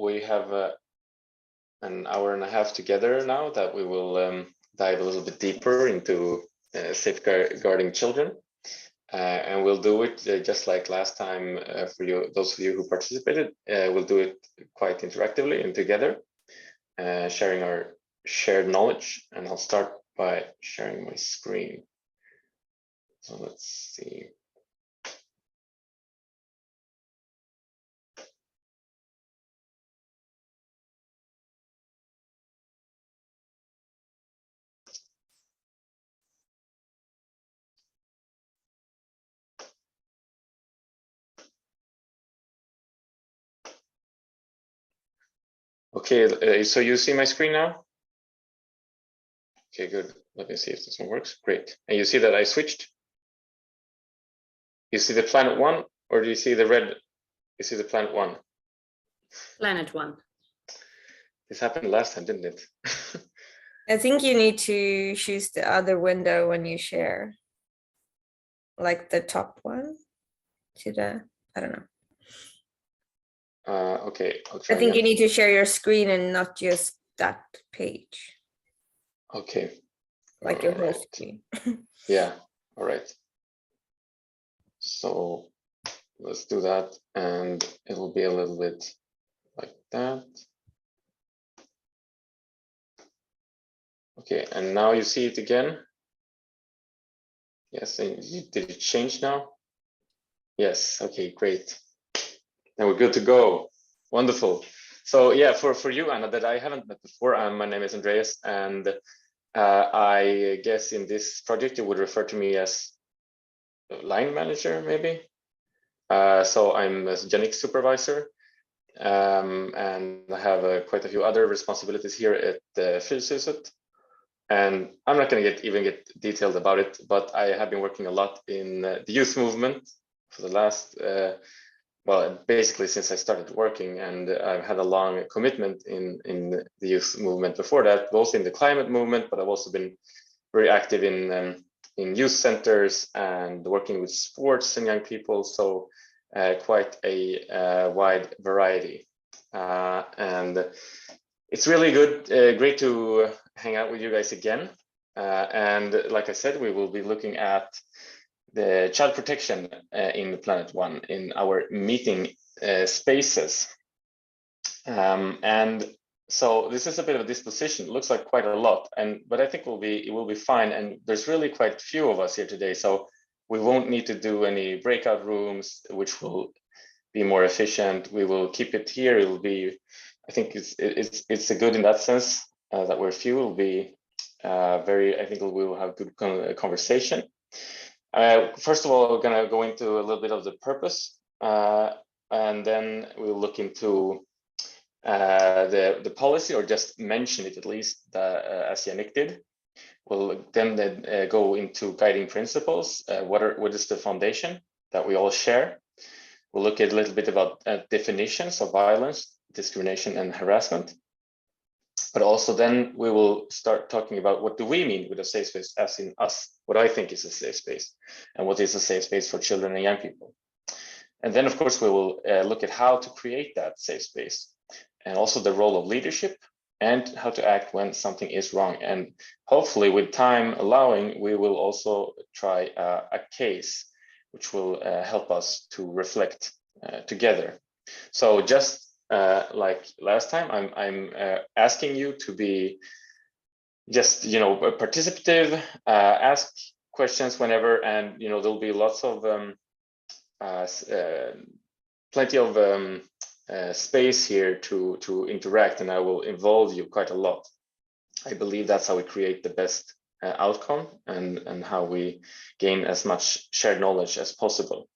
we have an hour and a half together now that we will dive a little bit deeper into safeguarding children. And we'll do it just like last time for you, those of you who participated. We'll do it quite interactively and together, sharing our shared knowledge. And I'll start by sharing my screen. So let's see. Okay, so you see my screen now? Okay, good. Let me see if this one works. Great. And you see that I switched? You see the planet one, or do you see the red? You see the planet one? Planet one. This happened last time, didn't it? I think you need to choose the other window when you share. Like the top one to the, I don't know. Okay, I'll try I think again. you need to share your screen and not just that page. Okay. Like your whole screen. Yeah, all right. So let's do that, and it'll be a little bit like that. Okay, and now you see it again. Yes, and did it change now? Yes, okay, great. And we're good to go. Wonderful. So yeah, for you, Anna, that I haven't met before, my name is Andreas, and I guess in this project you would refer to me as line manager, maybe. So I'm a Genix supervisor, and I have quite a few other responsibilities here at Fryshuset. And I'm not going to even get detailed about it, but I have been working a lot in the youth movement for the last, well, basically since I started working, and I've had a long commitment in the youth movement before that, both in the climate movement, but I've also been very active in youth centers and working with sports and young people. So quite a wide variety. And it's really good, great to hang out with you guys again. And like I said, we will be looking at the child protection in Planet One in our meeting spaces. And so this is a bit of a disposition. It looks like quite a lot, but I think it will be fine. And there's really quite few of us here today, so we won't need to do any breakout rooms, which will be more efficient. We will keep it here. It will be, I think it's a good in that sense that we're few. It will be I think we will have good conversation. First of all, we're going to go into a little bit of the purpose, and then we'll look into the policy, or just mention it at least, as Yannick did. We'll then go into guiding principles. What is the foundation that we all share? We'll look at a little bit about definitions of violence, discrimination, and harassment. But also then we will start talking about what do we mean with a safe space, as in us, what I think is a safe space, and what is a safe space for children and young people. And then, of course, we will look at how to create that safe space, and also the role of leadership, and how to act when something is wrong. And hopefully, with time allowing, we will also try a case which will help us to reflect together. So just like last time, I'm asking you to be just, participative, ask questions whenever, and there'll be lots of plenty of space here to interact, and I will involve you quite a lot. I believe that's how we create the best outcome, and how we gain as much shared knowledge as possible.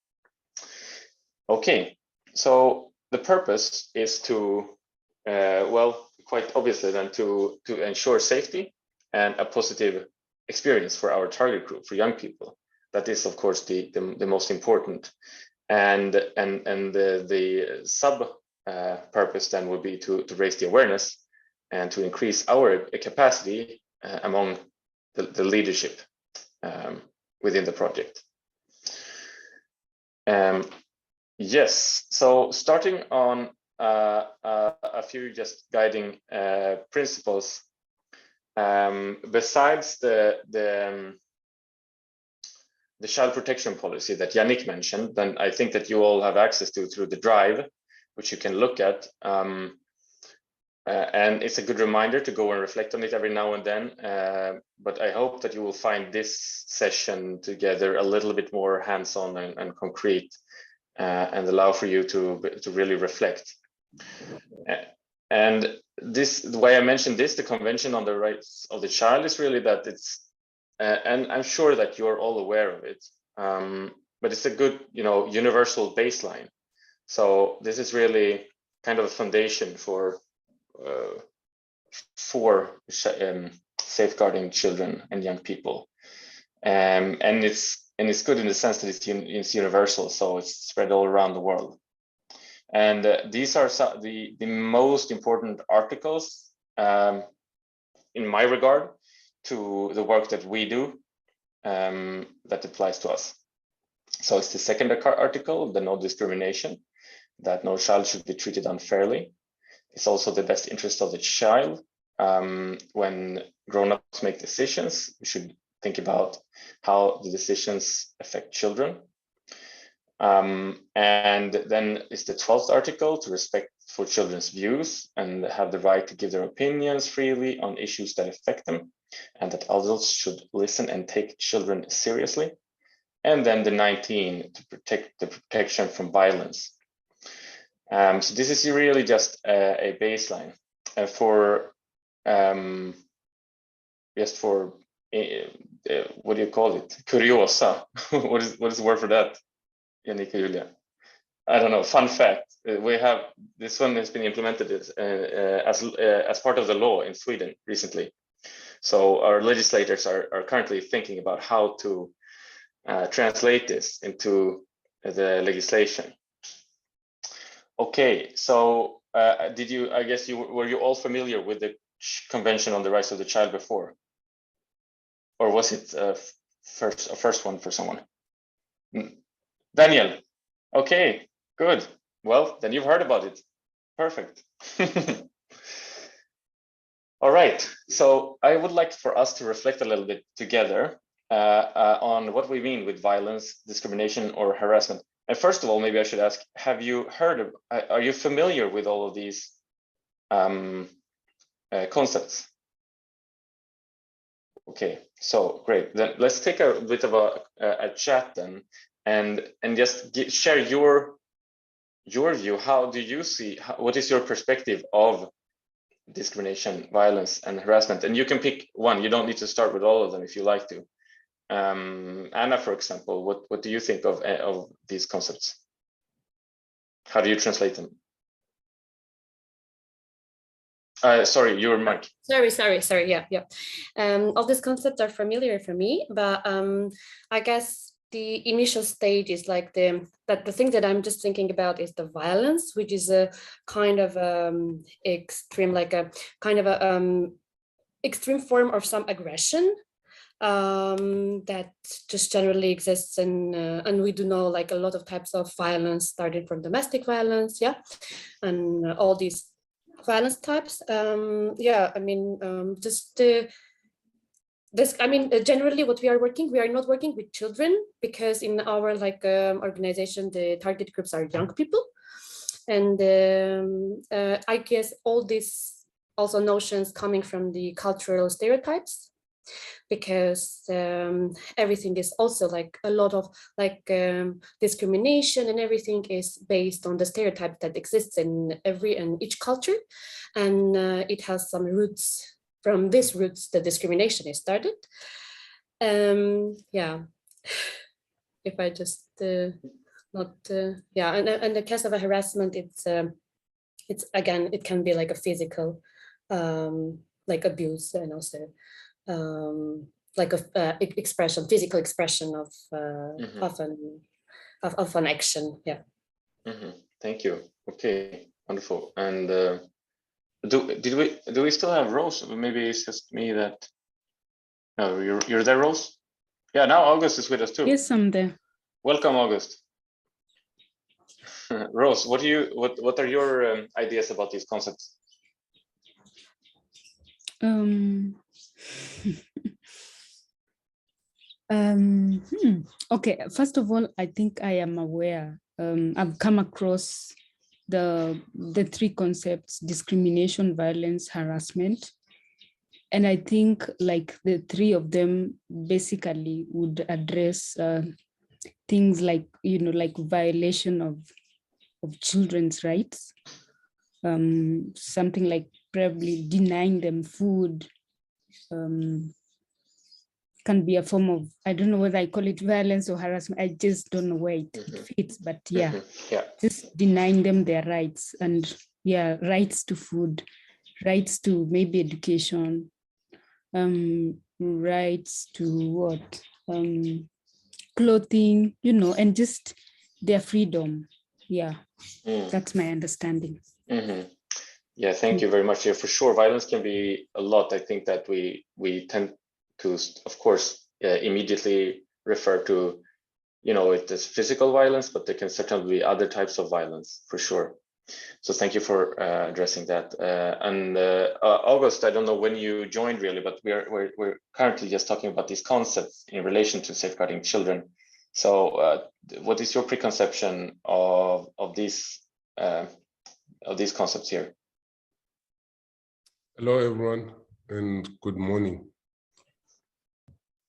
Okay, so the purpose is to, well, quite obviously then to ensure safety and a positive experience for our target group, for young people. That is, of course, the most important. And the sub purpose then would be to raise the awareness and to increase our capacity among the leadership within the project. Yes, so starting on a few just guiding principles. Besides the child protection policy that Yannick mentioned, then I think that you all have access to through the drive, which you can look at. And it's a good reminder to go and reflect on it every now and then. But I hope that you will find this session together a little bit more hands-on and concrete, and allow for you to really reflect. And this, the way I mentioned this, the Convention on the Rights of the Child, is really that it's, and I'm sure that you're all aware of it, but it's a good, universal baseline. So this is really kind of a foundation for safeguarding children and young people, and it's good in the sense that it's universal, so it's spread all around the world. And these are the most important articles in my regard to the work that we do, that applies to us. So it's the second article, the no discrimination, that no child should be treated unfairly. It's also the best interest of the child. When grown-ups make decisions, we should think about how the decisions affect children. And then is the 12th article, to respect for children's views and have the right to give their opinions freely on issues that affect them, and that adults should listen and take children seriously. And then the 19, to protect the protection from violence. So this is really just a baseline for just for what do you call it? Curiosa. what is the word for that? Yannick, Julia. I don't know. Fun fact: we have this one has been implemented as part of the law in Sweden recently. So our legislators are currently thinking about how to translate this into the legislation. Okay, so did you? I guess were you all familiar with the Convention on the Rights of the Child before, or was it a first one for someone? Daniel. Okay, good. Well, then you've heard about it. Perfect. All right. So I would like for us to reflect a little bit together on what we mean with violence, discrimination, or harassment. And first of all, maybe I should ask, have you heard of, are you familiar with all of these concepts? Okay, so great. Then let's take a bit of a chat then, and just share your view. How do you see, what is your perspective of discrimination, violence, and harassment? And you can pick one. You don't need to start with all of them if you like to. Anna, for example, what do you think of these concepts? How do you translate them? Sorry, your mic. Sorry. Yeah. All these concepts are familiar for me, but I guess the initial stage is like the thing that I'm just thinking about is the violence, which is a kind of extreme, like a kind of a extreme form of some aggression that just generally exists, and we do know like a lot of types of violence, starting from domestic violence, and all these violence types. I mean, generally what we are not working with children, because in our organization, the target groups are young people. And I guess all these also notions coming from the cultural stereotypes, because everything is also like a lot of discrimination, and everything is based on the stereotype that exists in each culture, and it has some roots. From these roots, the discrimination is started. If I just and the case of a harassment, it's again, it can be like a physical like abuse, and also like a physical expression of of an action. Thank you. Okay, wonderful. And do we still have Rose? Maybe it's just me that. No, you're there, Rose. Yeah, now August is with us too. Yes, I'm there. Welcome, August. Rose, what are your ideas about these concepts? Okay, first of all, I think I am aware. I've come across the three concepts: discrimination, violence, harassment. And I think like the three of them basically would address things like, like violation of children's rights, something like probably denying them food, can be a form of, I don't know whether I call it violence or harassment. I just don't know where it fits, but yeah, just denying them their rights, and rights to food, rights to maybe education, rights to what, clothing, and just their freedom. That's my understanding. Yeah, thank you very much. Yeah, for sure, violence can be a lot. I think that we tend to, of course, immediately refer to, it as physical violence, but there can certainly be other types of violence, for sure. So thank you for addressing that. And August, I don't know when you joined really, but we're currently just talking about these concepts in relation to safeguarding children. So what is your preconception of these concepts here? Hello, everyone, and good morning.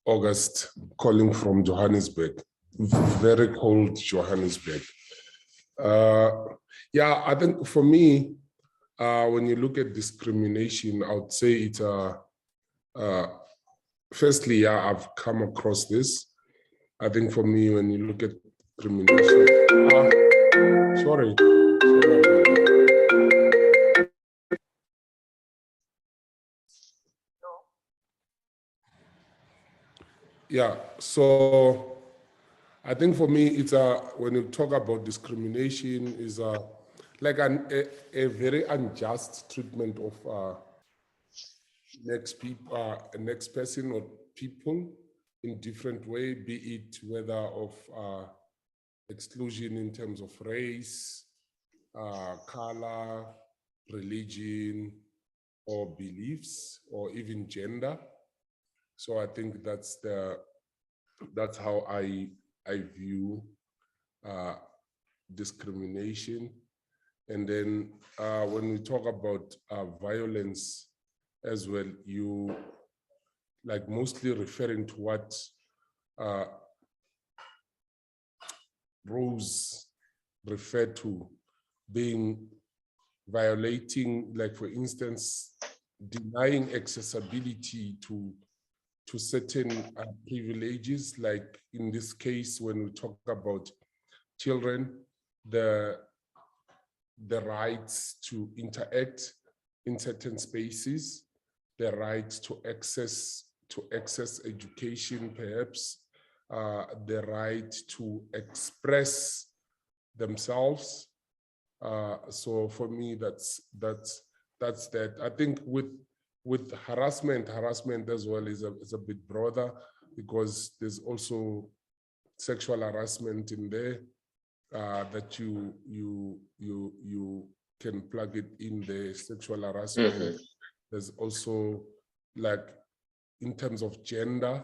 August, calling from Johannesburg, very cold Johannesburg. I think for me, when you look at discrimination, I would say it's firstly, I've come across this. I think for me, when you look at discrimination, sorry. Yeah, so I think for me, it's when you talk about discrimination, is like a very unjust treatment of next person or people in different way, be it whether of exclusion in terms of race, color, religion, or beliefs, or even gender. So I think that's how I view discrimination. And then when we talk about violence as well, you like mostly referring to what Rose referred to being violating, like for instance, denying accessibility to certain privileges, like in this case, when we talk about children, the rights to interact in certain spaces, the right to access education, perhaps, the right to express themselves. So for me, that's that. I think with harassment as well is a bit broader, because there's also sexual harassment in there that you can plug it in the sexual harassment. There's also like in terms of gender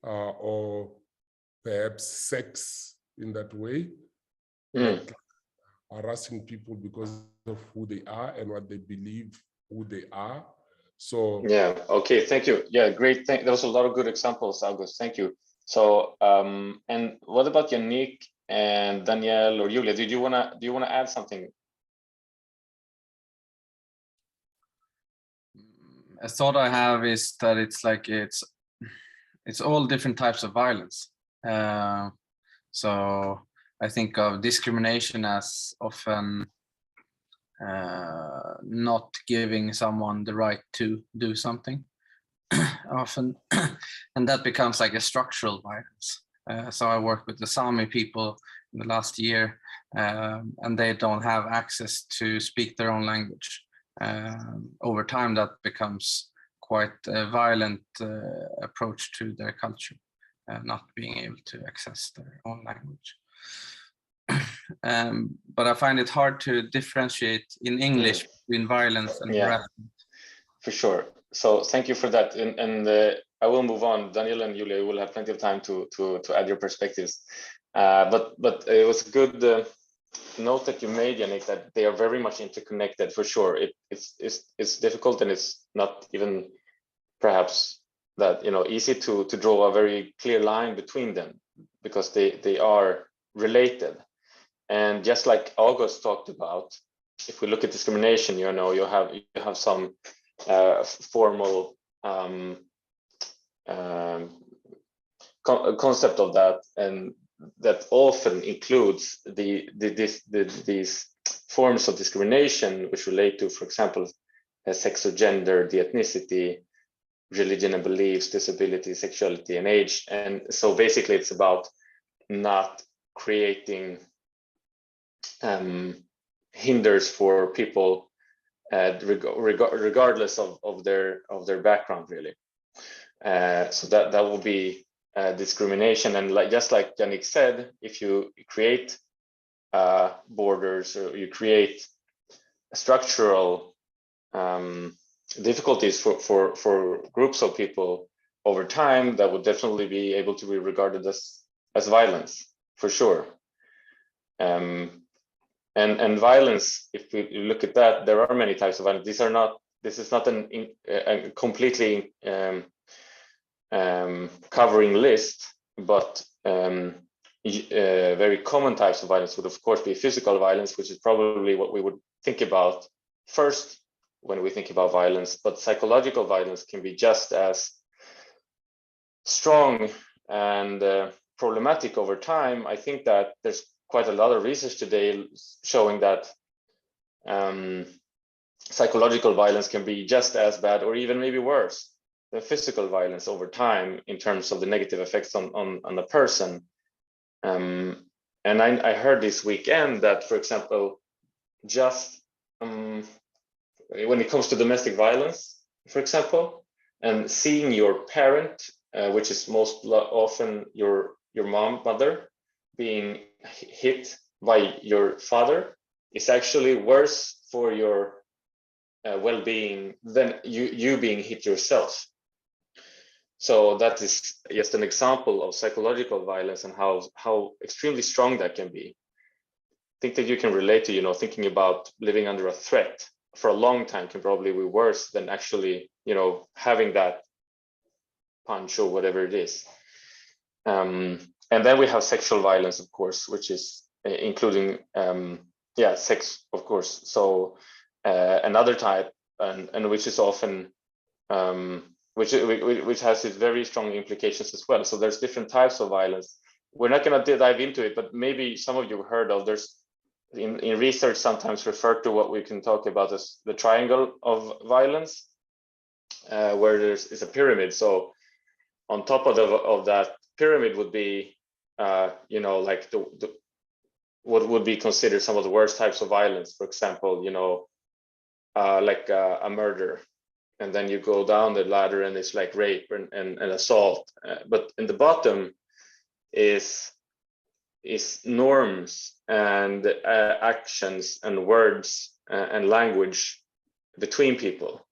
or perhaps sex in that way, like harassing people because of who they are and what they believe who they are. So yeah, okay, thank you. Yeah, great. There was a lot of good examples, August. Thank you. So and what about Yannick and Danielle or Julia? Do you wanna add something? A thought I have is that it's like it's all different types of violence. So I think of discrimination as often not giving someone the right to do something often, and that becomes like a structural violence. So I worked with the Sami people in the last year, and they don't have access to speak their own language. Over time, that becomes quite a violent approach to their culture, not being able to access their own language. but I find it hard to differentiate in English between violence and harassment. For sure. So thank you for that. And I will move on. Daniel and Julia, you will have plenty of time to add your perspectives. But it was a good note that you made, Yannick, that they are very much interconnected for sure. It's difficult, and it's not even perhaps that easy to draw a very clear line between them, because they are related. And just like August talked about, if we look at discrimination, you have some formal concept of that, and that often includes these forms of discrimination which relate to, for example, sex or gender, the ethnicity, religion and beliefs, disability, sexuality, and age. And so basically it's about not creating hinders for people regardless of their background, really. So that will be discrimination. And just like Yannick said, if you create borders, or you create structural difficulties for groups of people over time, that would definitely be able to be regarded as violence, for sure. And violence, if we look at that, there are many types of violence. This is not a completely covering list, but very common types of violence would of course be physical violence, which is probably what we would think about first when we think about violence. But psychological violence can be just as strong and problematic over time. I think that there's quite a lot of research today showing that psychological violence can be just as bad, or even maybe worse, than physical violence over time in terms of the negative effects on the person. And I heard this weekend that, for example, just when it comes to domestic violence, for example, and seeing your parent, which is most often your mother, being hit by your father, is actually worse for your well-being than you being hit yourself. So that is just an example of psychological violence and how extremely strong that can be. I think that you can relate to, thinking about living under a threat for a long time can probably be worse than actually, having that punch or whatever it is. And then we have sexual violence, of course, which is including, sex, of course. So another type, and which is often, which has its very strong implications as well. So there's different types of violence. We're not going to dive into it, but maybe some of you have heard of, there's in research sometimes referred to what we can talk about as the triangle of violence, where is a pyramid. So on top of that pyramid would be, like what would be considered some of the worst types of violence. For example, like a murder. And then you go down the ladder and it's like rape and assault. But in the bottom is norms and actions and words and language between people.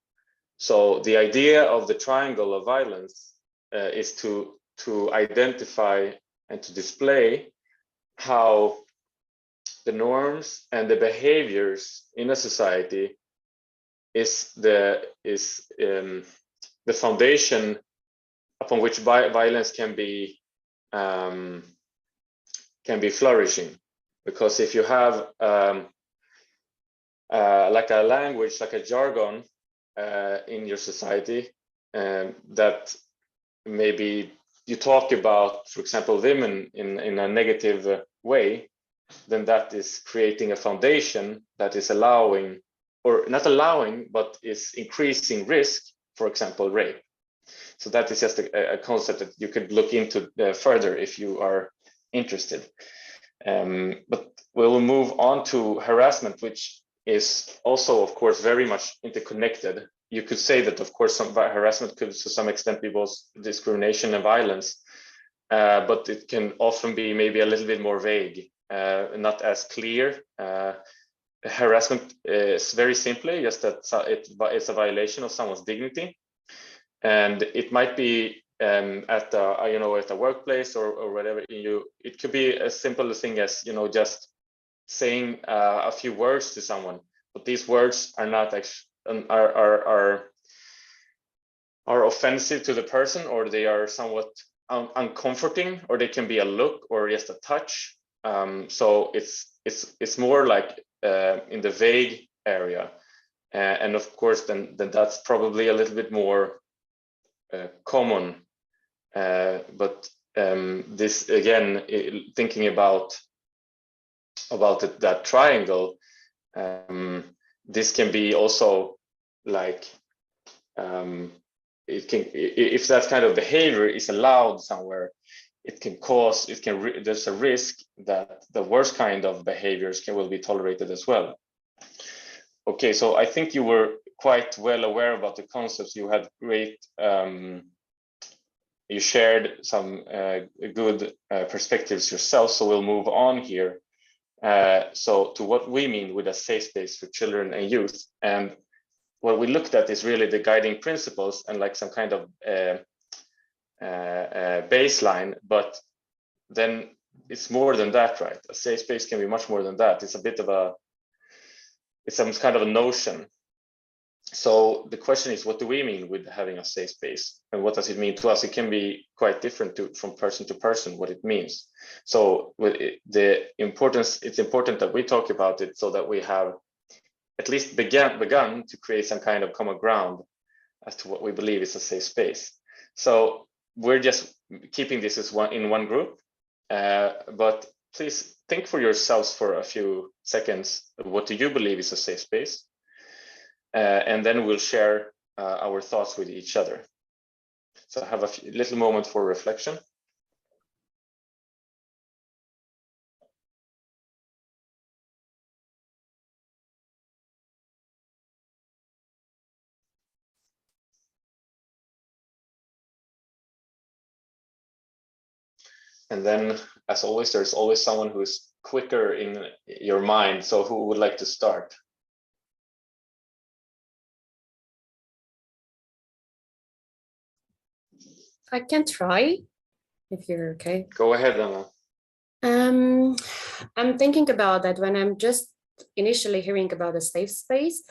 So the idea of the triangle of violence is to identify and to display how the norms and the behaviors in a society is the foundation upon which violence can be flourishing. Because if you have like a language, like a jargon in your society, that maybe you talk about, for example, women in a negative way, then that is creating a foundation that is allowing, or not allowing, but is increasing risk, for example, rape. So that is just a concept that you could look into further if you are interested. But we'll move on to harassment, which is also, of course, very much interconnected. You could say that, of course, some harassment could, to some extent, be both discrimination and violence, but it can often be maybe a little bit more vague. not as clear. Harassment is very simply just that it's a violation of someone's dignity, and it might be at a workplace or whatever. It could be as simple a thing as just saying a few words to someone, but these words are not actually are offensive to the person, or they are somewhat uncomforting, or they can be a look or just a touch. So it's more like in the vague area, and of course then that's probably a little bit more common. But this again, thinking about that triangle, this can be also like if that kind of behavior is allowed somewhere, there's a risk that the worst kind of behaviors will be tolerated as well. Okay, so I think you were quite well aware about the concepts. You had great, you shared some good perspectives yourself, so we'll move on here. So to what we mean with a safe space for children and youth. And what we looked at is really the guiding principles and like some kind of baseline, but then it's more than that, right? A safe space can be much more than that. It's some kind of a notion. So the question is, what do we mean with having a safe space, and what does it mean to us? It can be quite different from person to person what it means. So it's important that we talk about it so that we have at least begun to create some kind of common ground as to what we believe is a safe space. So we're just keeping this as in one group, but please think for yourselves for a few seconds. What do you believe is a safe space? And then we'll share our thoughts with each other. So have a little moment for reflection. And then, as always, there's always someone who's quicker in your mind. So who would like to start? I can try, if you're okay. Go ahead, Anna. I'm thinking about that when I'm just initially hearing about a safe space.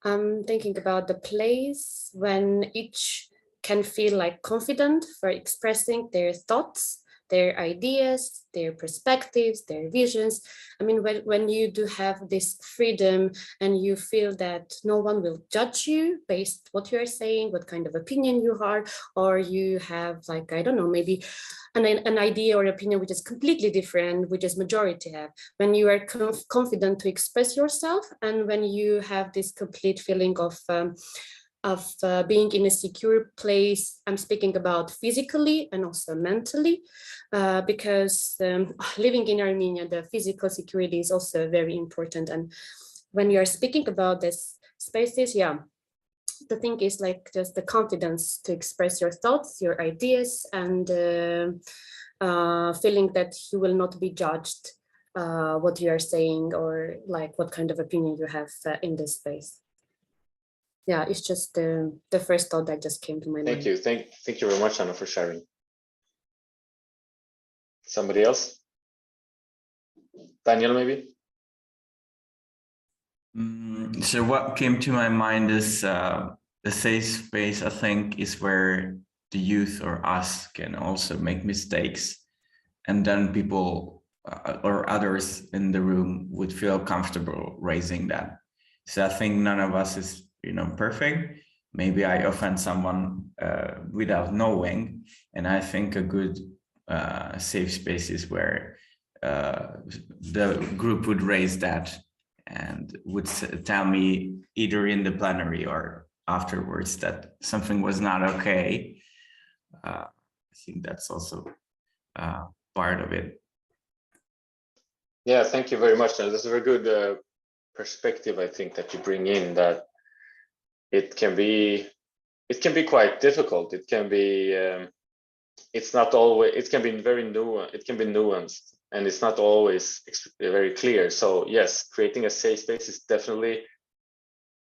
I'm thinking about the place when each can feel like confident for expressing their thoughts, their ideas, their perspectives, their visions. I mean, when you do have this freedom and you feel that no one will judge you based what you're saying, what kind of opinion you are, or you have like, I don't know, maybe an idea or opinion which is completely different, which is majority have. When you are confident to express yourself, and when you have this complete feeling of being in a secure place. I'm speaking about physically and also mentally, because living in Armenia, the physical security is also very important. And when you are speaking about this spaces, yeah, the thing is like just the confidence to express your thoughts, your ideas, and feeling that you will not be judged what you are saying, or like what kind of opinion you have in this space. Yeah, it's just the first thought that just came to my mind. Thank you. Thank you very much, Anna, for sharing. Somebody else? Daniel, maybe? So what came to my mind is the safe space, I think, is where the youth or us can also make mistakes, and then people or others in the room would feel comfortable raising that. So I think none of us is perfect. Maybe I offend someone without knowing, and I think a good safe space is where the group would raise that and would tell me either in the plenary or afterwards that something was not okay. I think that's also part of it. Yeah, thank you very much. That's a very good perspective, I think, that you bring in, that it can be quite difficult. It can be it's not always, it can be very nuanced. and it's not always very clear. So yes, creating a safe space is definitely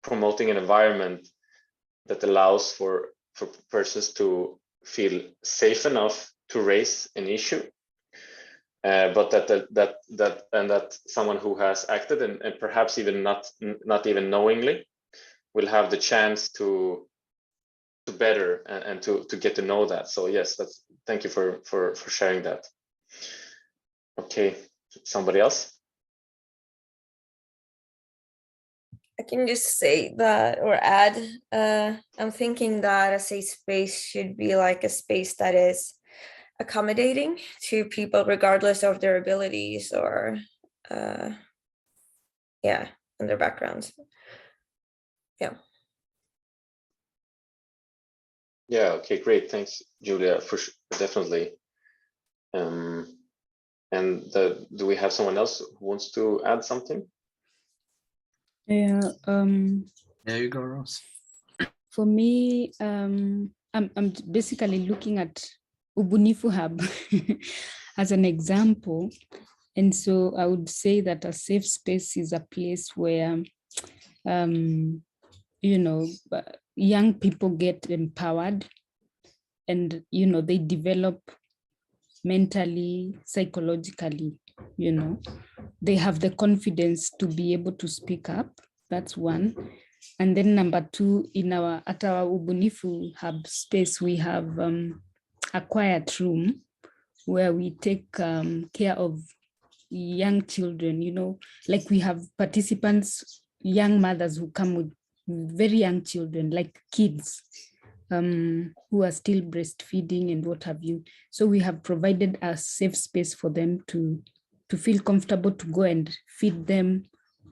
promoting an environment that allows for persons to feel safe enough to raise an issue, but that someone who has acted and perhaps even not even knowingly will have the chance to better and to get to know that. So yes, thank you for sharing that. Okay, somebody else? I can just say that or add, I'm thinking that a safe space should be like a space that is accommodating to people regardless of their abilities or yeah, and their backgrounds. Yeah. Yeah, okay, great. Thanks, Julia, for definitely. And do we have someone else who wants to add something? Yeah. There you go, Rose. For me, I'm basically looking at Ubunifu Hub as an example. And so I would say that a safe space is a place where, you know, young people get empowered and, you know, they develop mentally, psychologically, you know, they have the confidence to be able to speak up. That's one. And then number two, at our Ubunifu Hub space, we have a quiet room where we take care of young children, you know, like we have participants, young mothers who come with very young children, like kids who are still breastfeeding and what have you. So we have provided a safe space for them to feel comfortable to go and feed them,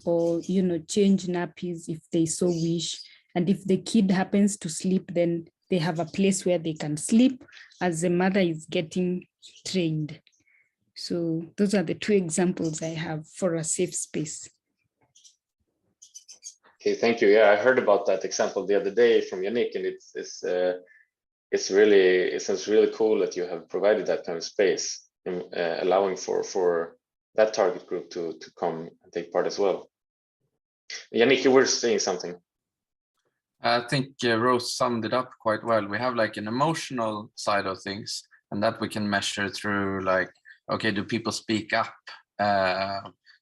or, you know, change nappies if they so wish. And if the kid happens to sleep, then they have a place where they can sleep as the mother is getting trained. So those are the two examples I have for a safe space. Okay, thank you. Yeah, I heard about that example the other day from Yannick, and it sounds really cool that you have provided that kind of space, allowing for that target group to come and take part as well. Yannick, you were saying something. I think Rose summed it up quite well. We have like an emotional side of things, and that we can measure through like, okay, do people speak up?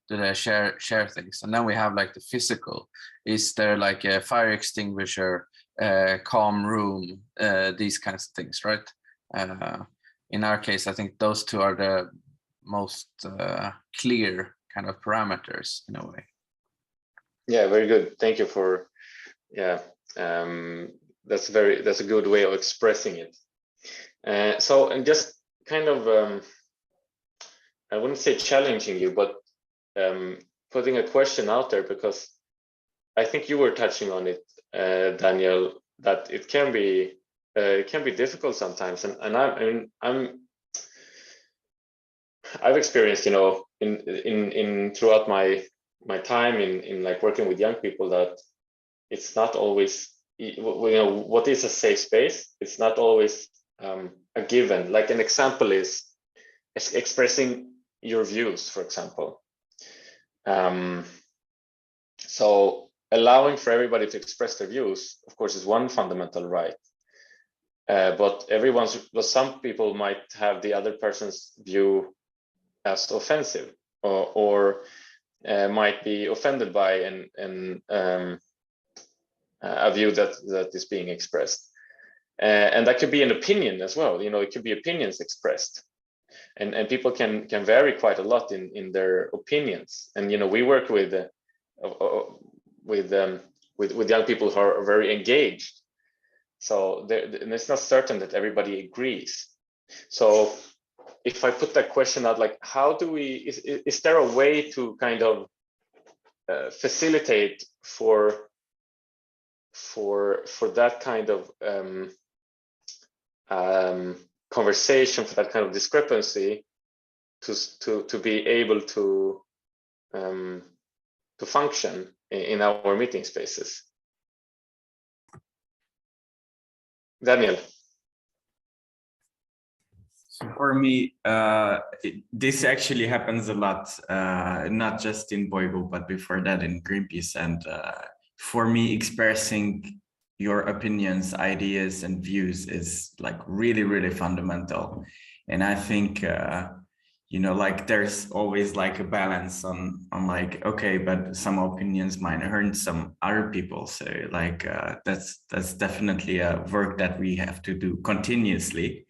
Do they share things? And then we have like the physical. Is there like a fire extinguisher, calm room, these kinds of things, right? In our case, I think those two are the most clear kind of parameters in a way. Yeah, very good. Thank you for, yeah, that's a good way of expressing it. So, and just kind of, I wouldn't say challenging you, but putting a question out there, because I think you were touching on it, Daniel, that it can be difficult sometimes, and I've experienced, you know, in throughout my time in like working with young people, that it's not always, you know, what is a safe space? It's not always a given. Like an example is expressing your views, for example. So allowing for everybody to express their views, of course, is one fundamental right. But some people might have the other person's view as offensive, or might be offended by a view that is being expressed, and that could be an opinion as well. You know, it could be opinions expressed, and people can vary quite a lot in their opinions. And you know, we work with young people who are very engaged. So and it's not certain that everybody agrees. So if I put that question out, like, how do is there a way to kind of facilitate for that kind of conversation, for that kind of discrepancy, to be able to function in our meeting spaces? Daniel. For me, this actually happens a lot, not just in Boigo, but before that in Greenpeace. And for me, expressing your opinions, ideas, and views is like really, really fundamental. And I think, you know, like there's always like a balance on like, okay, but some opinions might hurt some other people. So like that's definitely a work that we have to do continuously.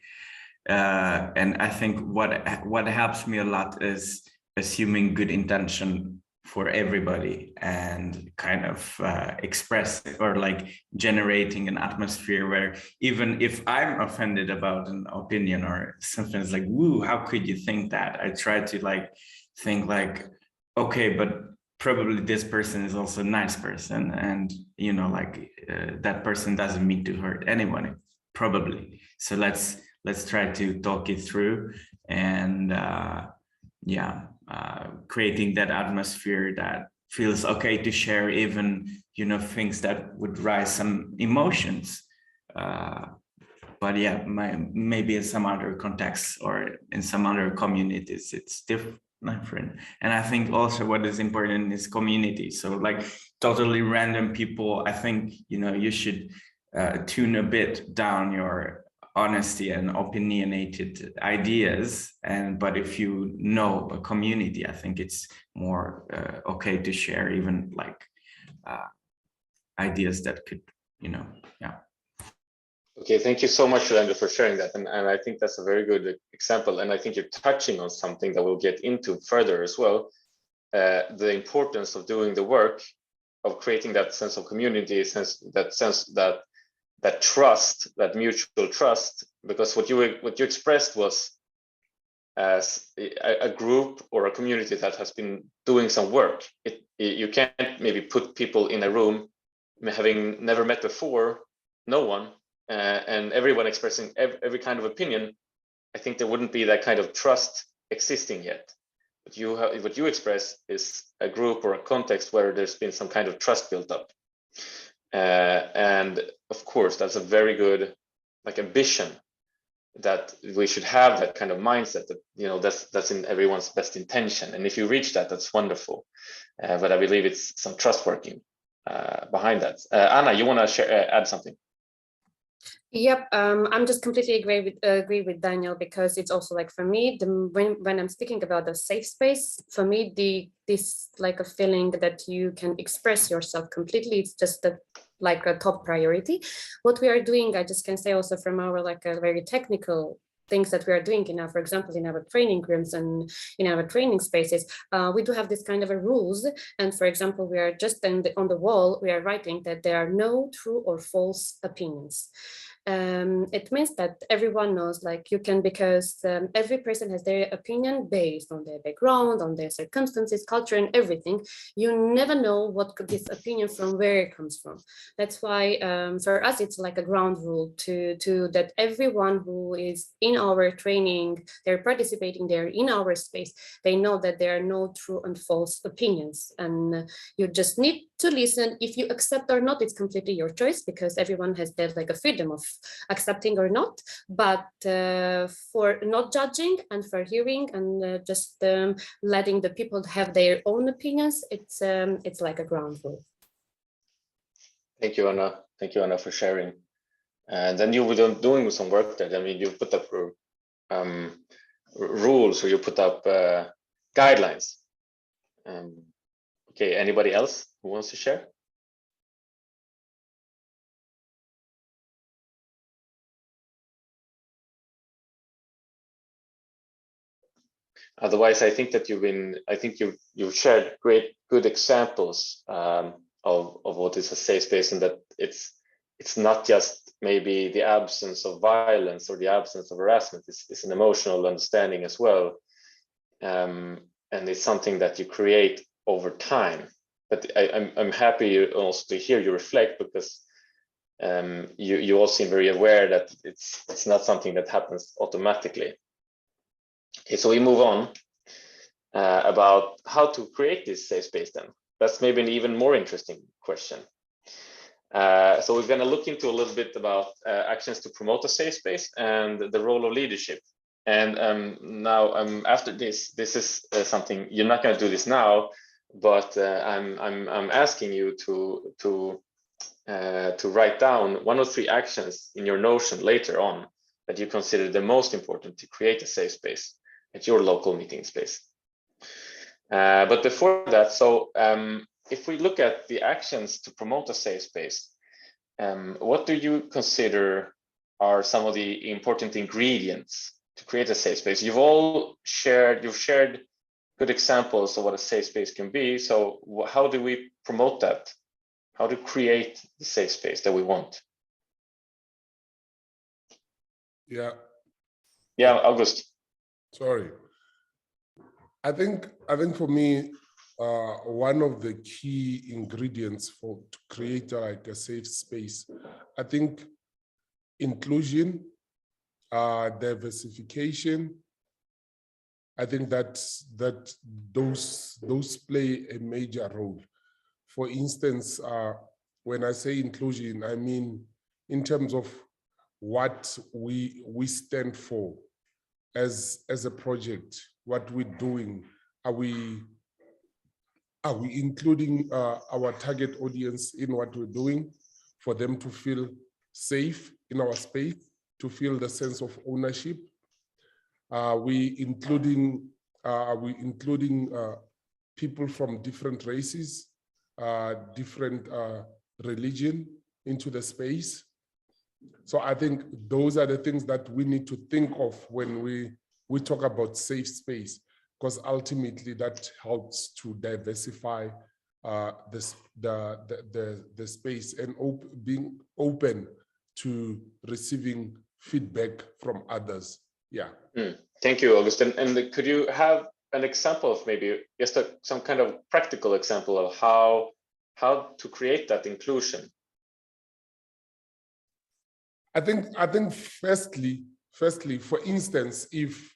And I think what helps me a lot is assuming good intention for everybody and kind of express or like generating an atmosphere where even if I'm offended about an opinion or something, it's like, woo, how could you think that? I try to like think like, okay, but probably this person is also a nice person, and you know, like that person doesn't mean to hurt anyone, probably. So let's try to talk it through and creating that atmosphere that feels okay to share, even, you know, things that would raise some emotions. But yeah, maybe in some other contexts or in some other communities, it's different. And I think also what is important is community. So like totally random people, I think, you know, you should tune a bit down your honesty and opinionated ideas, but if you know a community, I think it's more okay to share even like ideas that could, you know, yeah. Okay, thank you so much, Andrew, for sharing that, and I think that's a very good example, and I think you're touching on something that we'll get into further as well, the importance of doing the work of creating that sense of community, that trust, that mutual trust, because what you expressed was as a group or a community that has been doing some work. You can't maybe put people in a room having never met before, no one, and everyone expressing every kind of opinion. I think there wouldn't be that kind of trust existing yet. What you express is a group or a context where there's been some kind of trust built up. And of course, that's a very good like ambition, that we should have that kind of mindset, that, you know, that's in everyone's best intention. And if you reach that, that's wonderful. But I believe it's some trust working behind that. Anna, you want to add something? Yep, I'm just completely agree with Daniel, because it's also like for me, when I'm speaking about the safe space, for me this like a feeling that you can express yourself completely, it's just like a top priority. What we are doing, I just can say also from our like a very technical things that we are doing in our, for example, in our training rooms and in our training spaces, we do have this kind of a rules. And for example, we are just on the wall, we are writing that there are no true or false opinions. It means that everyone knows, like you can, because every person has their opinion based on their background, on their circumstances, culture, and everything. You never know what this opinion from where it comes from. That's why for us it's like a ground rule to that everyone who is in our training, they're participating there in our space, they know that there are no true and false opinions, and you just need to listen. If you accept or not, it's completely your choice, because everyone has that like a freedom of accepting or not, but for not judging and for hearing and just letting the people have their own opinions, it's like a ground rule. Thank you, Anna. Thank you, Anna, for sharing. And then you were doing some work there. I mean, you put up rules, or you put up guidelines. Okay, anybody else who wants to share? Otherwise, I think that you've shared good examples of what is a safe space, and that it's not just maybe the absence of violence or the absence of harassment. It's an emotional understanding as well, and it's something that you create over time. But I'm happy also to hear you reflect, because you all seem very aware that it's not something that happens automatically. Okay, so we move on about how to create this safe space then. That's maybe an even more interesting question. So we're going to look into a little bit about actions to promote a safe space and the role of leadership And now after this is something you're not going to do this now, but I'm asking you to write down 1 or 3 actions in your Notion later on that you consider the most important to create a safe space at your local meeting space. But before that, so if we look at the actions to promote a safe space, what do you consider are some of the important ingredients to create a safe space? You've shared good examples of what a safe space can be. So how do we promote that? How to create the safe space that we want? Yeah. Yeah, August. Sorry. I think for me, one of the key ingredients to create like a safe space, I think inclusion, diversification. I think that those play a major role. For instance, when I say inclusion, I mean in terms of what we stand for as a project, what we're doing. Are we including our target audience in what we're doing, for them to feel safe in our space, to feel the sense of ownership? Are we including people from different races, different religion into the space? So I think those are the things that we need to think of when we talk about safe space, because ultimately that helps to diversify the space and being open to receiving feedback from others. Yeah. Thank you, August. And could you have an example of maybe just some kind of practical example of how to create that inclusion? I think firstly, for instance, if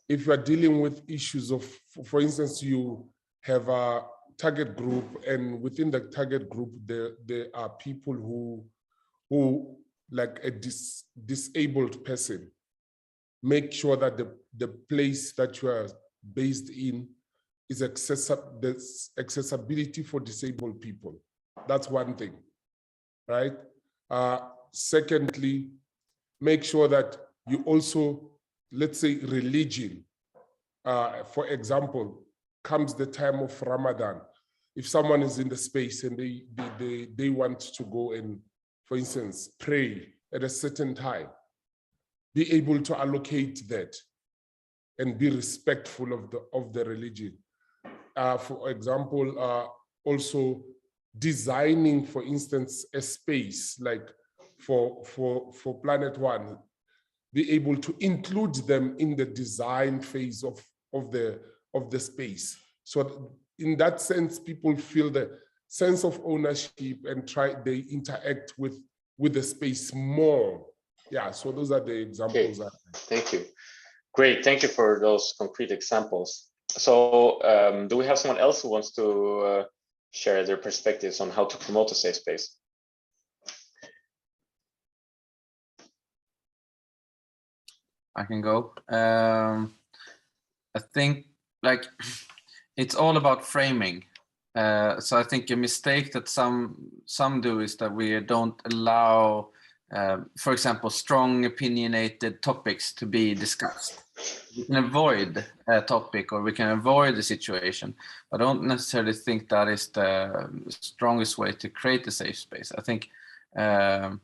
you are dealing with issues of, for instance, you have a target group, and within the target group, there are people who like a disabled person, make sure that the place that you are based in is accessibility for disabled people. That's one thing, right? Secondly, make sure that you also, let's say, religion. For example, comes the time of Ramadan. If someone is in the space and they want to go and, for instance, pray at a certain time, be able to allocate that and be respectful of the religion. For example, also designing, for instance, a space like for Planet One, be able to include them in the design phase of the space. So in that sense, people feel the sense of ownership and they interact with the space more. Yeah, so those are the examples. Okay. Thank you. Great, thank you for those concrete examples. So do we have someone else who wants to share their perspectives on how to promote a safe space? I can go. I think like it's all about framing. So I think a mistake that some do is that we don't allow, for example, strong opinionated topics to be discussed. We can avoid a topic or we can avoid the situation. I don't necessarily think that is the strongest way to create a safe space. I think a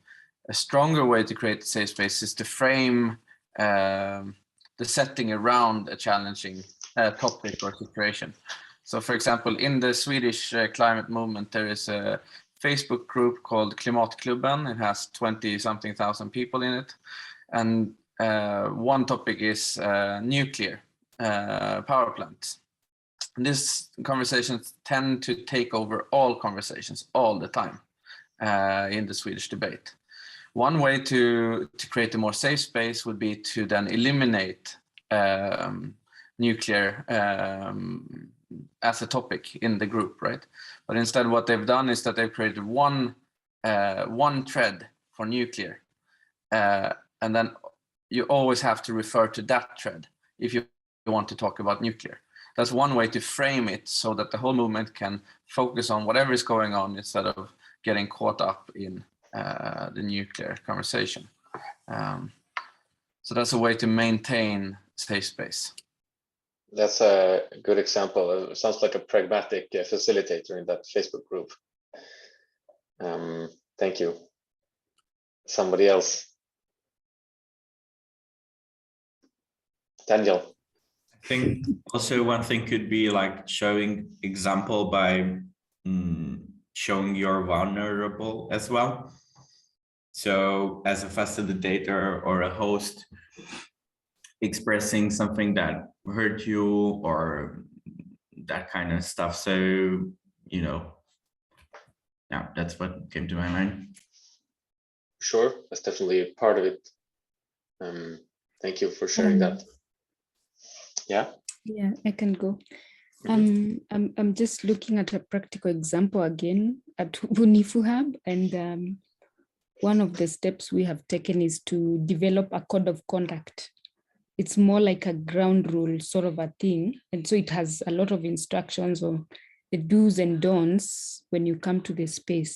stronger way to create a safe space is to frame the setting around a challenging topic or situation. So for example, in the Swedish climate movement, there is a Facebook group called Klimatklubben. It has 20-something thousand people in it. And one topic is nuclear power plants. And these conversations tend to take over all conversations all the time in the Swedish debate. One way to create a more safe space would be to then eliminate nuclear as a topic in the group, right? But instead what they've done is that they've created one thread for nuclear. And then you always have to refer to that thread if you want to talk about nuclear. That's one way to frame it so that the whole movement can focus on whatever is going on instead of getting caught up in the nuclear conversation. So that's a way to maintain safe space. That's a good example. It sounds like a pragmatic facilitator in that Facebook group. Thank you. Somebody else? Daniel. I think also one thing could be like showing example by showing you're vulnerable as well. So as a facilitator or a host, expressing something that hurt you or that kind of stuff. So, you know, yeah, that's what came to my mind. Sure, that's definitely part of it. Thank you for sharing that. Yeah. Yeah, I can go. I'm just looking at a practical example again at Unifu Hub, and one of the steps we have taken is to develop a code of conduct. It's more like a ground rule sort of a thing, and so it has a lot of instructions on the do's and don'ts when you come to the space.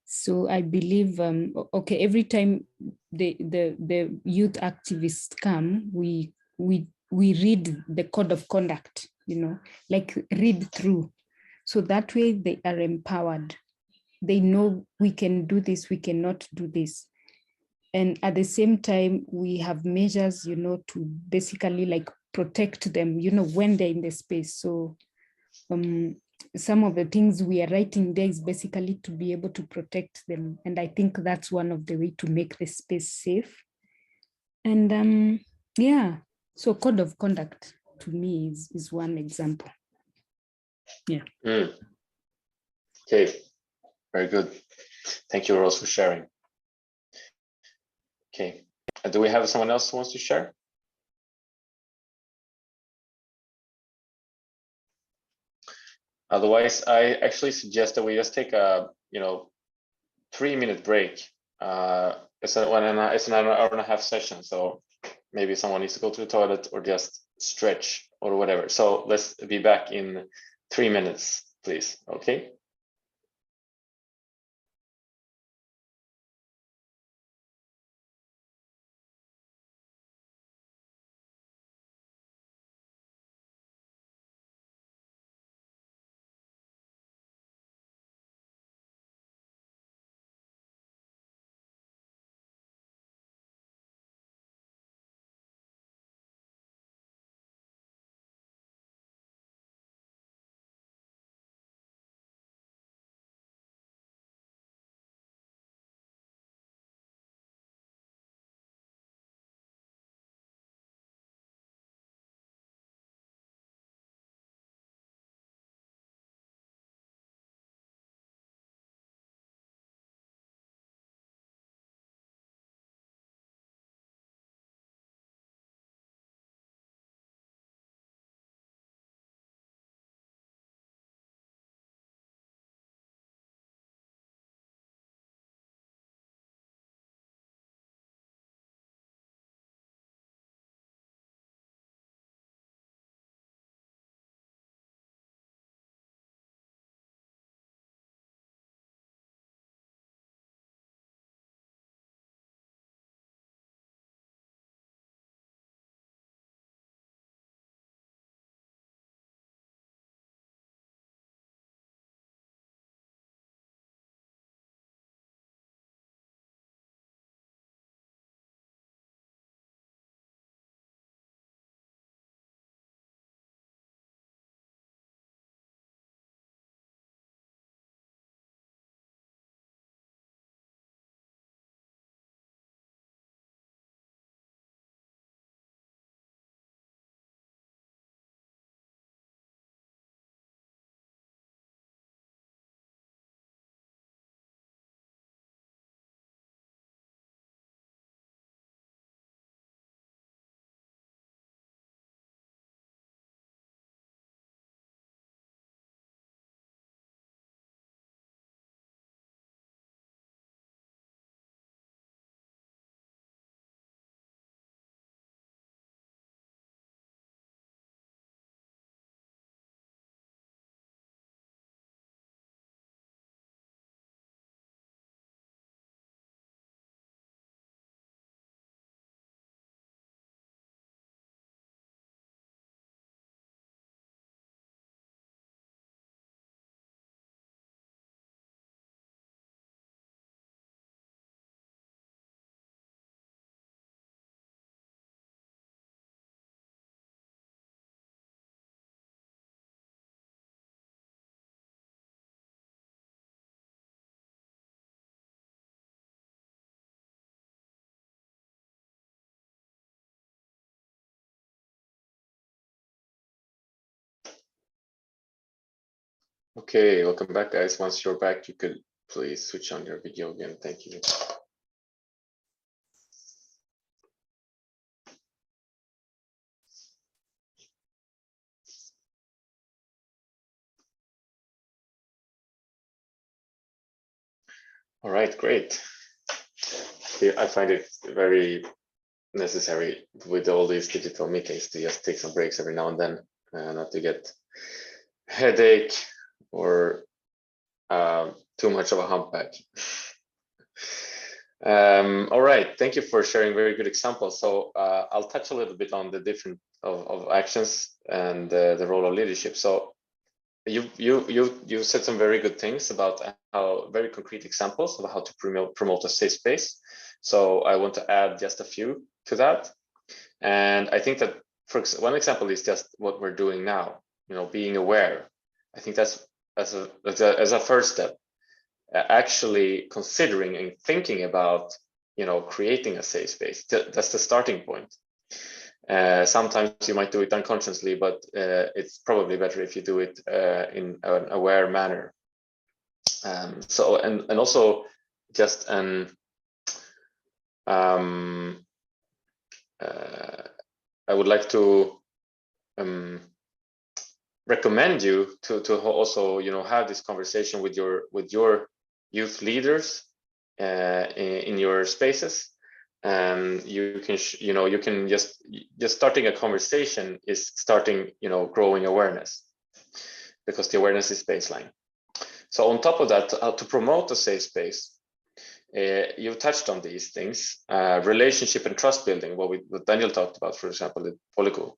So I believe, okay, every time the youth activists come, we read the code of conduct, you know, like read through. So that way they are empowered. They know we can do this, we cannot do this. And at the same time, we have measures, you know, to basically like protect them, you know, when they're in the space. So some of the things we are writing there is basically to be able to protect them. And I think that's one of the way to make the space safe. And yeah, so code of conduct to me is one example. Yeah. Okay, very good. Thank you, Rose, for sharing. Okay, do we have someone else who wants to share? Otherwise, I actually suggest that we just take a 3-minute break. It's an hour and a half session, so maybe someone needs to go to the toilet or just stretch or whatever. So let's be back in 3 minutes, please. Okay. Okay, welcome back, guys. Once you're back, you could please switch on your video again. Thank you. All right, great. I find it very necessary with all these digital meetings to just take some breaks every now and then, not to get headache or too much of a humpback. All right, thank you for sharing very good examples. So I'll touch a little bit on the different of actions and the role of leadership. So you said some very good things about how very concrete examples of how to promote a safe space. So I want to add just a few to that. And I think that one example is just what we're doing now, being aware. I think that's as a first step, actually considering and thinking about, creating a safe space. That's the starting point. Sometimes you might do it unconsciously, but it's probably better if you do it in an aware manner. So and also just I would like to recommend you to also have this conversation with your youth leaders in your spaces. You can just starting a conversation is starting growing awareness, because the awareness is baseline. So on top of that, to promote a safe space, you touched on these things, relationship and trust building, what Daniel talked about, for example, at Polyco.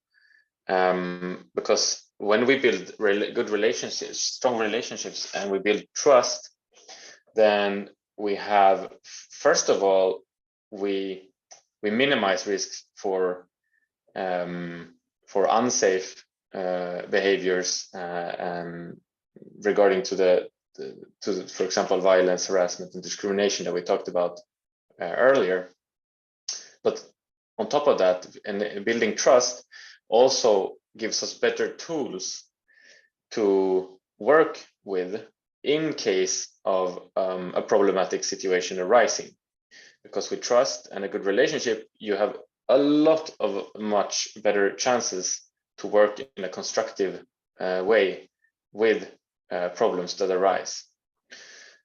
Because when we build good relationships, strong relationships, and we build trust, then we have, first of all, we minimize risks for unsafe behaviors regarding to for example, violence, harassment, and discrimination that we talked about earlier. But on top of that, and building trust also gives us better tools to work with in case of a problematic situation arising. Because with trust and a good relationship, you have a lot of much better chances to work in a constructive way with problems that arise.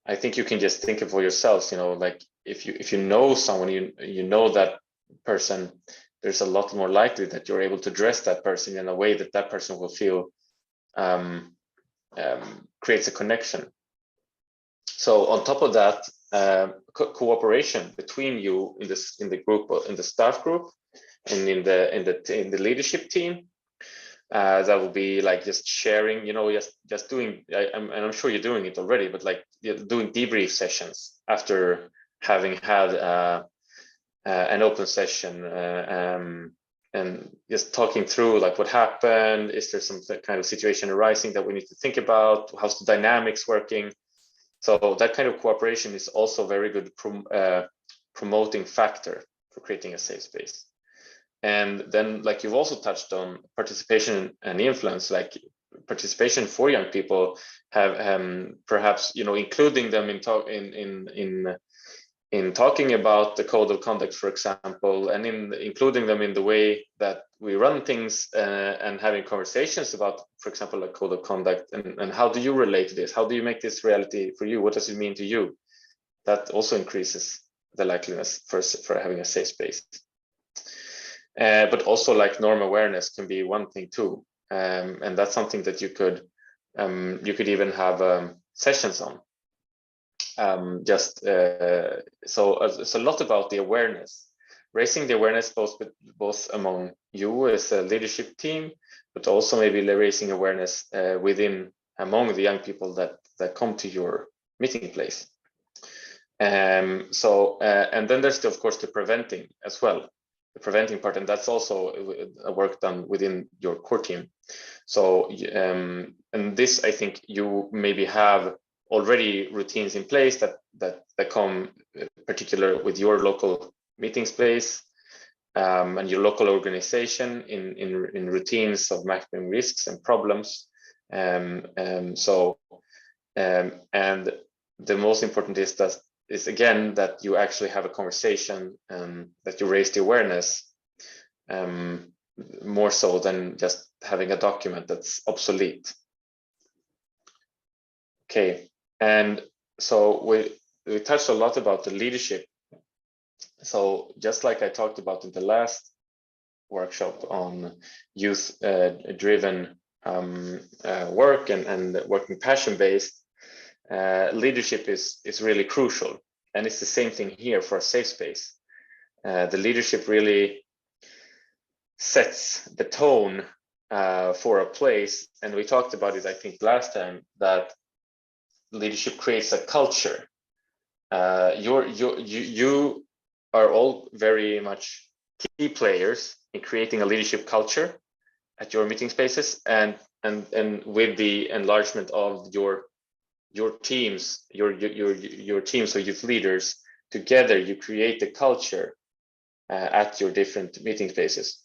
I think you can just think of for yourselves, like if you know someone, you know that person, there's a lot more likely that you're able to address that person in a way that that person will feel creates a connection. So on top of that, cooperation between you in the group, in the staff group, and in the leadership team, that will be like just sharing, just doing. And I'm sure you're doing it already, but like doing debrief sessions after having had an open session, and just talking through like what happened. Is there some kind of situation arising that we need to think about? How's the dynamics working? So that kind of cooperation is also very good promoting factor for creating a safe space. And then, like you've also touched on, participation and influence, like participation for young people, have perhaps including them in talking about the code of conduct, for example, and including them in the way that we run things, and having conversations about, for example, a code of conduct, and how do you relate to this? How do you make this reality for you? What does it mean to you? That also increases the likeliness for having a safe space. But also, like, norm awareness can be one thing too, and that's something that you could even have sessions on. So it's a lot about the awareness, raising the awareness both among you as a leadership team, but also maybe raising awareness among the young people that come to your meeting place. And then there's of course the preventing as well, the preventing part, and that's also a work done within your core team. So and this, I think you maybe have already routines in place that come particular with your local meeting space, and your local organization in routines of mapping risks and problems. So And the most important is again that you actually have a conversation, that you raise the awareness, more so than just having a document that's obsolete. Okay, and so we touched a lot about the leadership. So just like I talked about in the last workshop on youth driven work and working passion based, leadership is really crucial, and it's the same thing here for a safe space. The leadership really sets the tone for a place, and we talked about it I think last time, that leadership creates a culture. You are all very much key players in creating a leadership culture at your meeting spaces, and with the enlargement of your teams, your teams of youth leaders, together you create the culture at your different meeting spaces.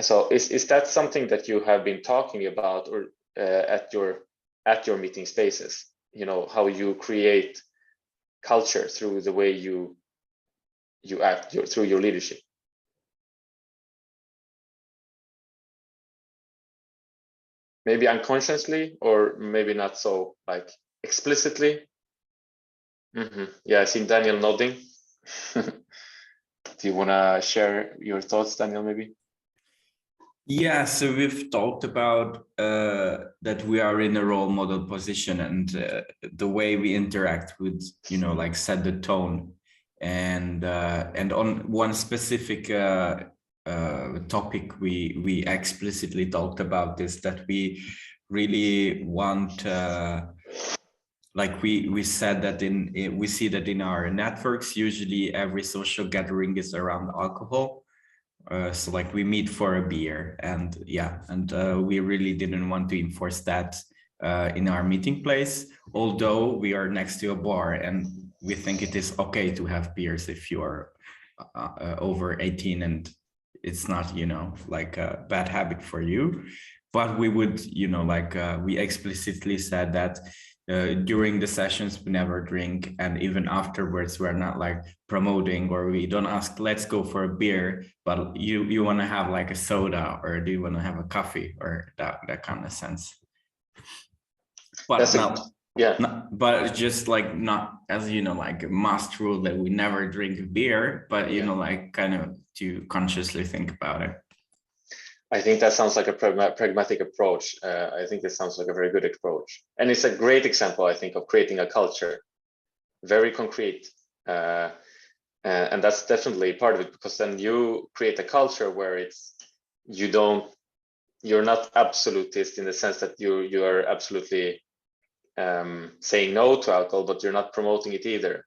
So is that something that you have been talking about, or at your meeting spaces? You know, how you create culture through the way you act, through your leadership. Maybe unconsciously, or maybe not so like explicitly. Yeah, I see Daniel nodding. Do you want to share your thoughts, Daniel, maybe? Yeah, so we've talked about that we are in a role model position, and the way we interact would, you know, like set the tone. And on one specific topic we explicitly talked about this, that we really want, like we said that we see that in our networks, usually every social gathering is around alcohol. So like we meet for a beer, and yeah, and we really didn't want to enforce that in our meeting place, although we are next to a bar and we think it is okay to have beers if you are over 18 and it's not, you know, like a bad habit for you. But we would, you know, like we explicitly said that during the sessions we never drink, and even afterwards we're not like promoting, or we don't ask let's go for a beer, but you want to have like a soda, or do you want to have a coffee, or that kind of sense. But but just like not as, you know, like a must rule that we never drink beer, but you know, like kind of to consciously think about it. I think that sounds like a pragmatic approach. I think it sounds like a very good approach. And it's a great example, I think, of creating a culture, very concrete. And that's definitely part of it, because then you create a culture where you're not absolutist in the sense that you are absolutely saying no to alcohol, but you're not promoting it either.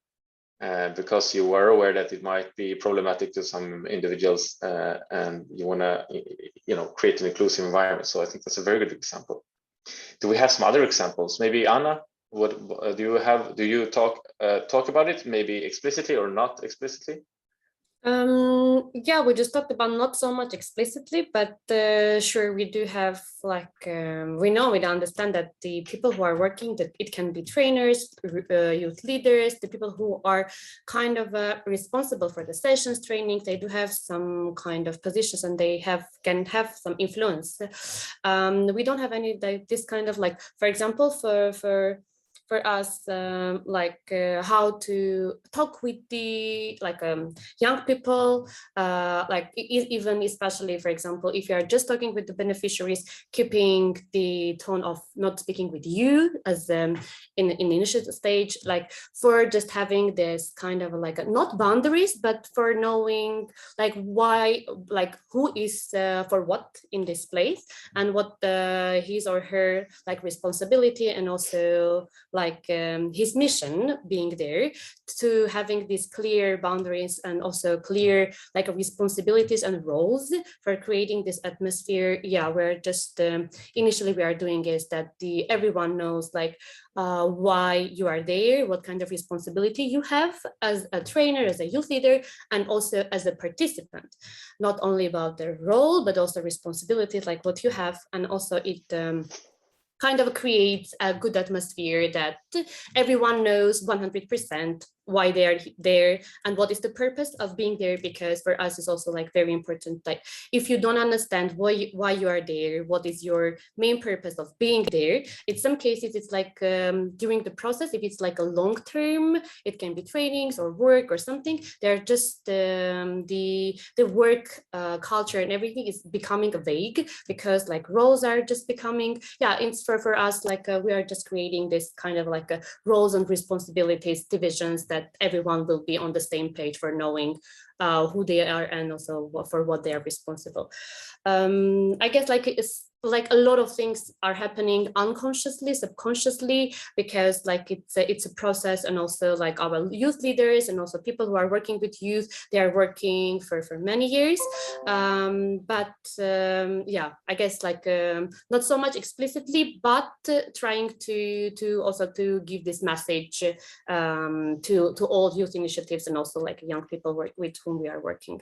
Because you are aware that it might be problematic to some individuals, and you want to, you know, create an inclusive environment. So I think that's a very good example. Do we have some other examples? Maybe Anna, what do you have? Do you talk about it, maybe explicitly or not explicitly? Yeah, we just talked about not so much explicitly, but sure, we do have like, we understand that the people who are working, that it can be trainers, youth leaders, the people who are kind of responsible for the sessions, training, they do have some kind of positions, and they can have some influence. We don't have any this kind of, like, for example, for us, how to talk with the young people, even especially, for example, if you are just talking with the beneficiaries, keeping the tone of not speaking with you as in initial stage, like for just having this kind of like not boundaries, but for knowing like why, like who is for what in this place, and what his or her like responsibility, and also like his mission being there, to having these clear boundaries and also clear like responsibilities and roles for creating this atmosphere. Yeah, we're just initially we are doing is that everyone knows like why you are there, what kind of responsibility you have as a trainer, as a youth leader, and also as a participant, not only about the role, but also responsibilities, like what you have, and also it kind of creates a good atmosphere that everyone knows 100% why they're there and what is the purpose of being there, because for us it's also like very important, like if you don't understand why you are there, what is your main purpose of being there. In some cases it's like during the process, if it's like a long term, it can be trainings or work or something, they're just the work culture and everything is becoming vague, because like roles are just becoming, yeah, it's for us like we are just creating this kind of like roles and responsibilities divisions that everyone will be on the same page for knowing who they are and also for what they are responsible. I guess like it's like a lot of things are happening unconsciously, subconsciously, because like it's a process, and also like our youth leaders and also people who are working with youth, they are working for many years. Yeah, I guess like not so much explicitly, but trying to also to give this message to all youth initiatives and also like young people with whom we are working.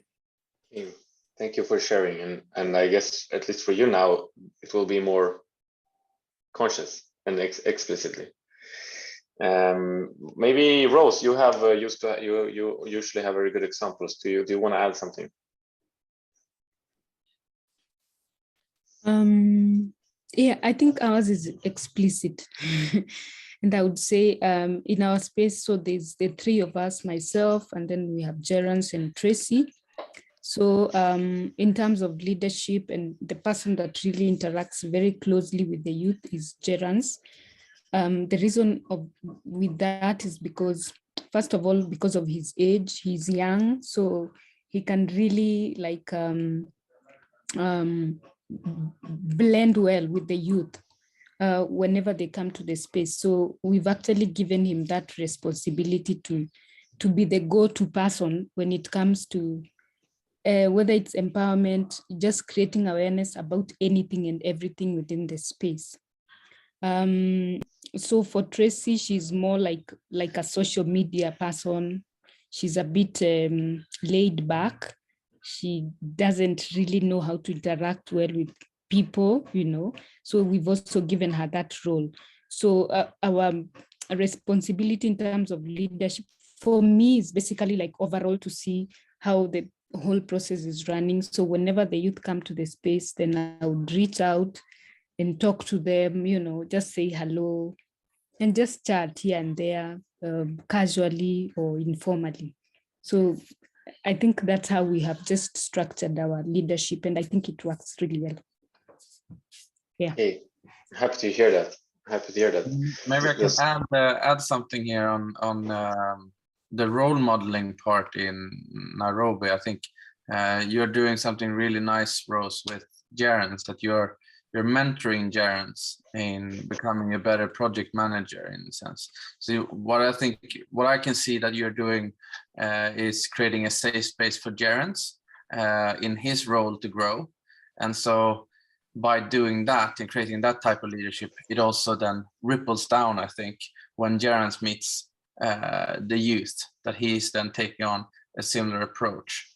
Thank you for sharing, and I guess at least for you now, it will be more conscious and explicitly. Maybe Rose, you have you usually have very good examples. Do you want to add something? Yeah, I think ours is explicit. And I would say in our space, so there's the three of us, myself, and then we have Gerance and Tracy. So in terms of leadership, and the person that really interacts very closely with the youth is Gerance. The reason with that is because, first of all, because of his age, he's young, so he can really like blend well with the youth whenever they come to the space. So we've actually given him that responsibility to be the go-to person when it comes to whether it's empowerment, just creating awareness about anything and everything within the space. So for Tracy, she's more like a social media person. She's a bit laid back. She doesn't really know how to interact well with people, you know. So we've also given her that role. So our responsibility in terms of leadership for me is basically like overall to see how the whole process is running. So whenever the youth come to the space, then I would reach out and talk to them, you know, just say hello and just chat here and there, casually or informally. So I think that's how we have just structured our leadership, and I think it works really well. Yeah. Hey, happy to hear that. Happy to hear that. Maybe I can add something here on the role modeling part in Nairobi. I think you're doing something really nice, Rose, with Gerance, that you're mentoring Gerance in becoming a better project manager in a sense. So what I can see that you're doing is creating a safe space for Gerance in his role to grow. And so by doing that and creating that type of leadership, it also then ripples down, I think, when Gerance meets the youth, that he's then taking on a similar approach.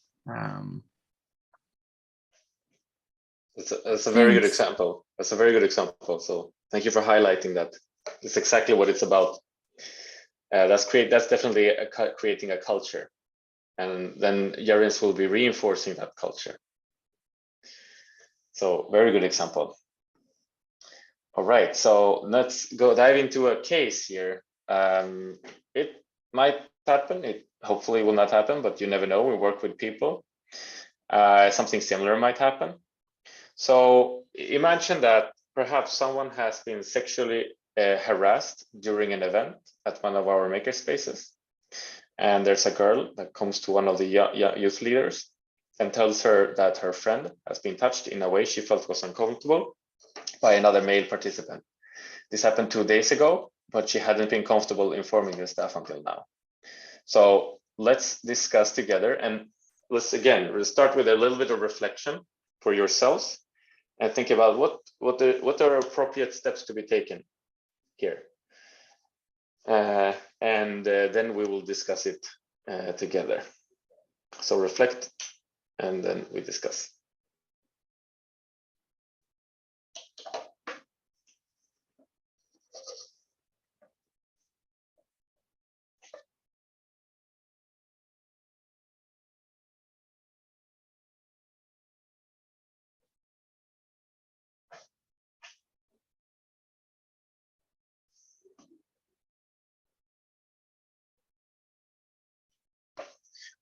That's a very good example. That's a very good example. So thank you for highlighting that. It's exactly what it's about. That's definitely creating a culture, and then Gerance will be reinforcing that culture. So very good example. All right, so let's go dive into a case here. It might happen. It hopefully will not happen, but you never know. We work with people. Something similar might happen. So imagine that perhaps someone has been sexually harassed during an event at one of our makerspaces. And there's a girl that comes to one of the youth leaders and tells her that her friend has been touched in a way she felt was uncomfortable by another male participant. This happened 2 days ago, but she hadn't been comfortable informing the staff until now. So let's discuss together, and we'll start with a little bit of reflection for yourselves and think about what are appropriate steps to be taken here. And then we will discuss it together. So reflect, and then we discuss.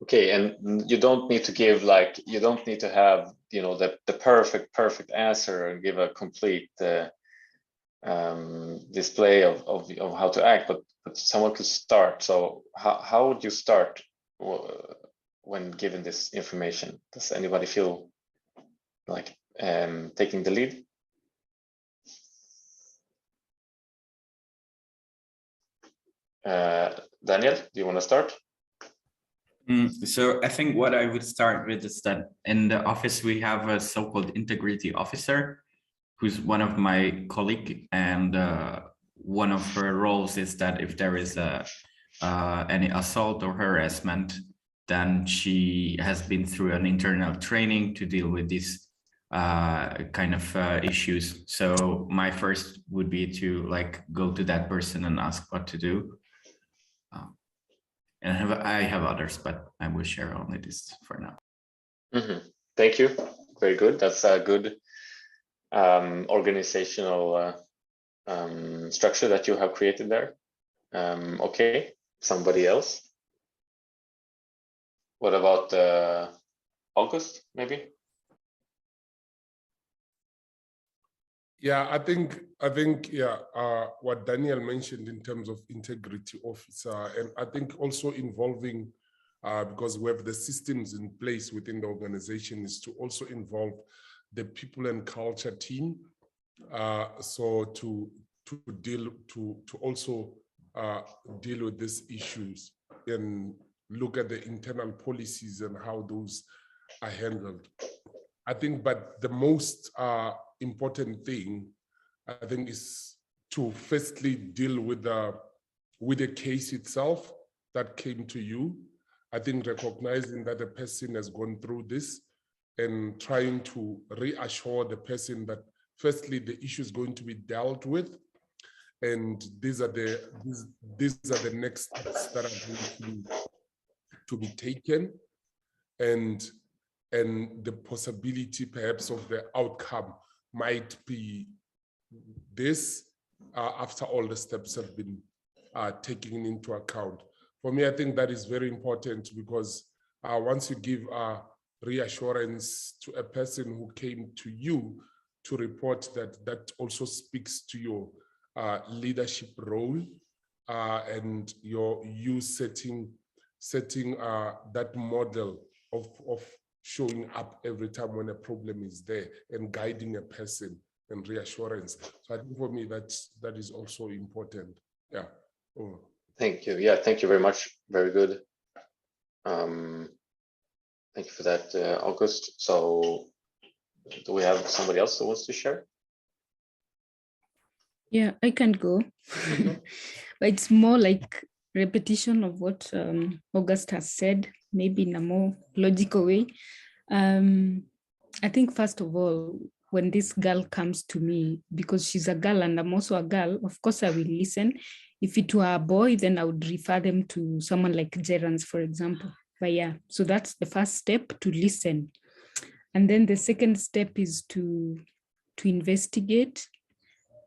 Okay, and you don't need to give you don't need to have, the perfect answer and give a complete display of how to act, but someone could start. So how would you start when given this information? Does anybody feel like taking the lead? Daniel, do you want to start? So I think what I would start with is that in the office we have a so-called integrity officer, who's one of my colleague, and one of her roles is that if there is any assault or harassment, then she has been through an internal training to deal with these kind of issues. So my first would be to go to that person and ask what to do. And I have others, but I will share only this for now. Thank you. Very good. That's a good organizational structure that you have created there. Okay, somebody else? What about August, maybe? Yeah, I think what Daniel mentioned in terms of integrity officer, and I think also involving, because we have the systems in place within the organization, is to also involve the people and culture team. So to also deal with these issues and look at the internal policies and how those are handled. I think, but the most important thing, I think, is to firstly deal with the case itself that came to you. I think recognizing that the person has gone through this and trying to reassure the person that firstly the issue is going to be dealt with, and these are the next steps that are going to be taken, and the possibility perhaps of the outcome might be this after all the steps have been taken into account. For me, I think that is very important, because once you give reassurance to a person who came to you to report, that also speaks to your leadership role and you setting that model of showing up every time when a problem is there and guiding a person and reassurance. So I think for me that is also important. Yeah. Oh. Thank you. Yeah, thank you very much. Very good. Thank you for that, August. So do we have somebody else who wants to share? Yeah, I can go. But it's more like repetition of what August has said, maybe in a more logical way. I think first of all, when this girl comes to me, because she's a girl and I'm also a girl, of course I will listen. If it were a boy, then I would refer them to someone like Gerans, for example. But yeah, so that's the first step, to listen. And then the second step is to investigate,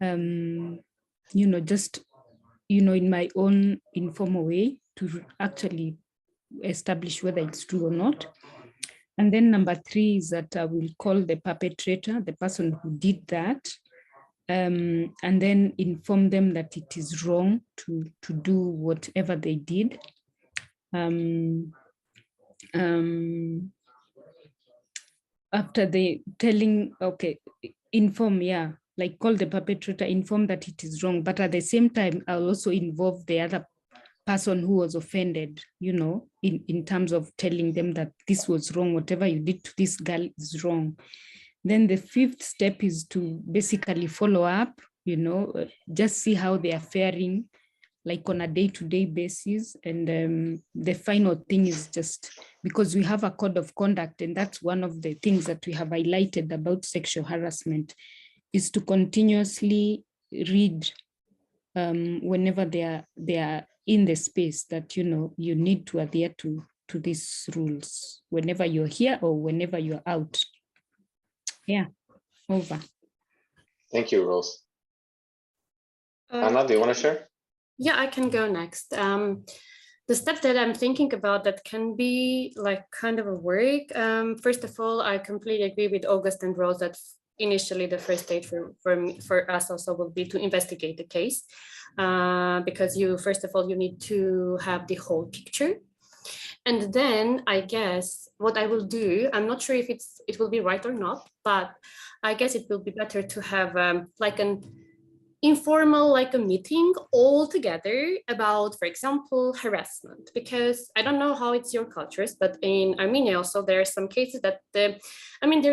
just, in my own informal way, to actually establish whether it's true or not. And then number 3 is that I will call the perpetrator, the person who did that, and then inform them that it is wrong to do whatever they did. After the telling, okay, inform, yeah, like call the perpetrator, inform that it is wrong, but at the same time, I'll also involve the other person who was offended, in terms of telling them that this was wrong, whatever you did to this girl is wrong. Then the 5th step is to basically follow up, just see how they are faring, like on a day-to-day basis. And the final thing is just, because we have a code of conduct, and that's one of the things that we have highlighted about sexual harassment, is to continuously read whenever they are in the space that, you need to adhere to these rules whenever you're here or whenever you're out. Yeah, over. Thank you, Rose. Anna, do you want to share? Yeah, I can go next. the steps that I'm thinking about that can be like kind of a work. First of all, I completely agree with August and Rose that initially the first stage for us also will be to investigate the case, because first of all, you need to have the whole picture. And then I guess what I will do, I'm not sure if it will be right or not, but I guess it will be better to have like an informal, like a meeting all together about, for example, harassment, because I don't know how it's your cultures, but in Armenia also there are some cases that there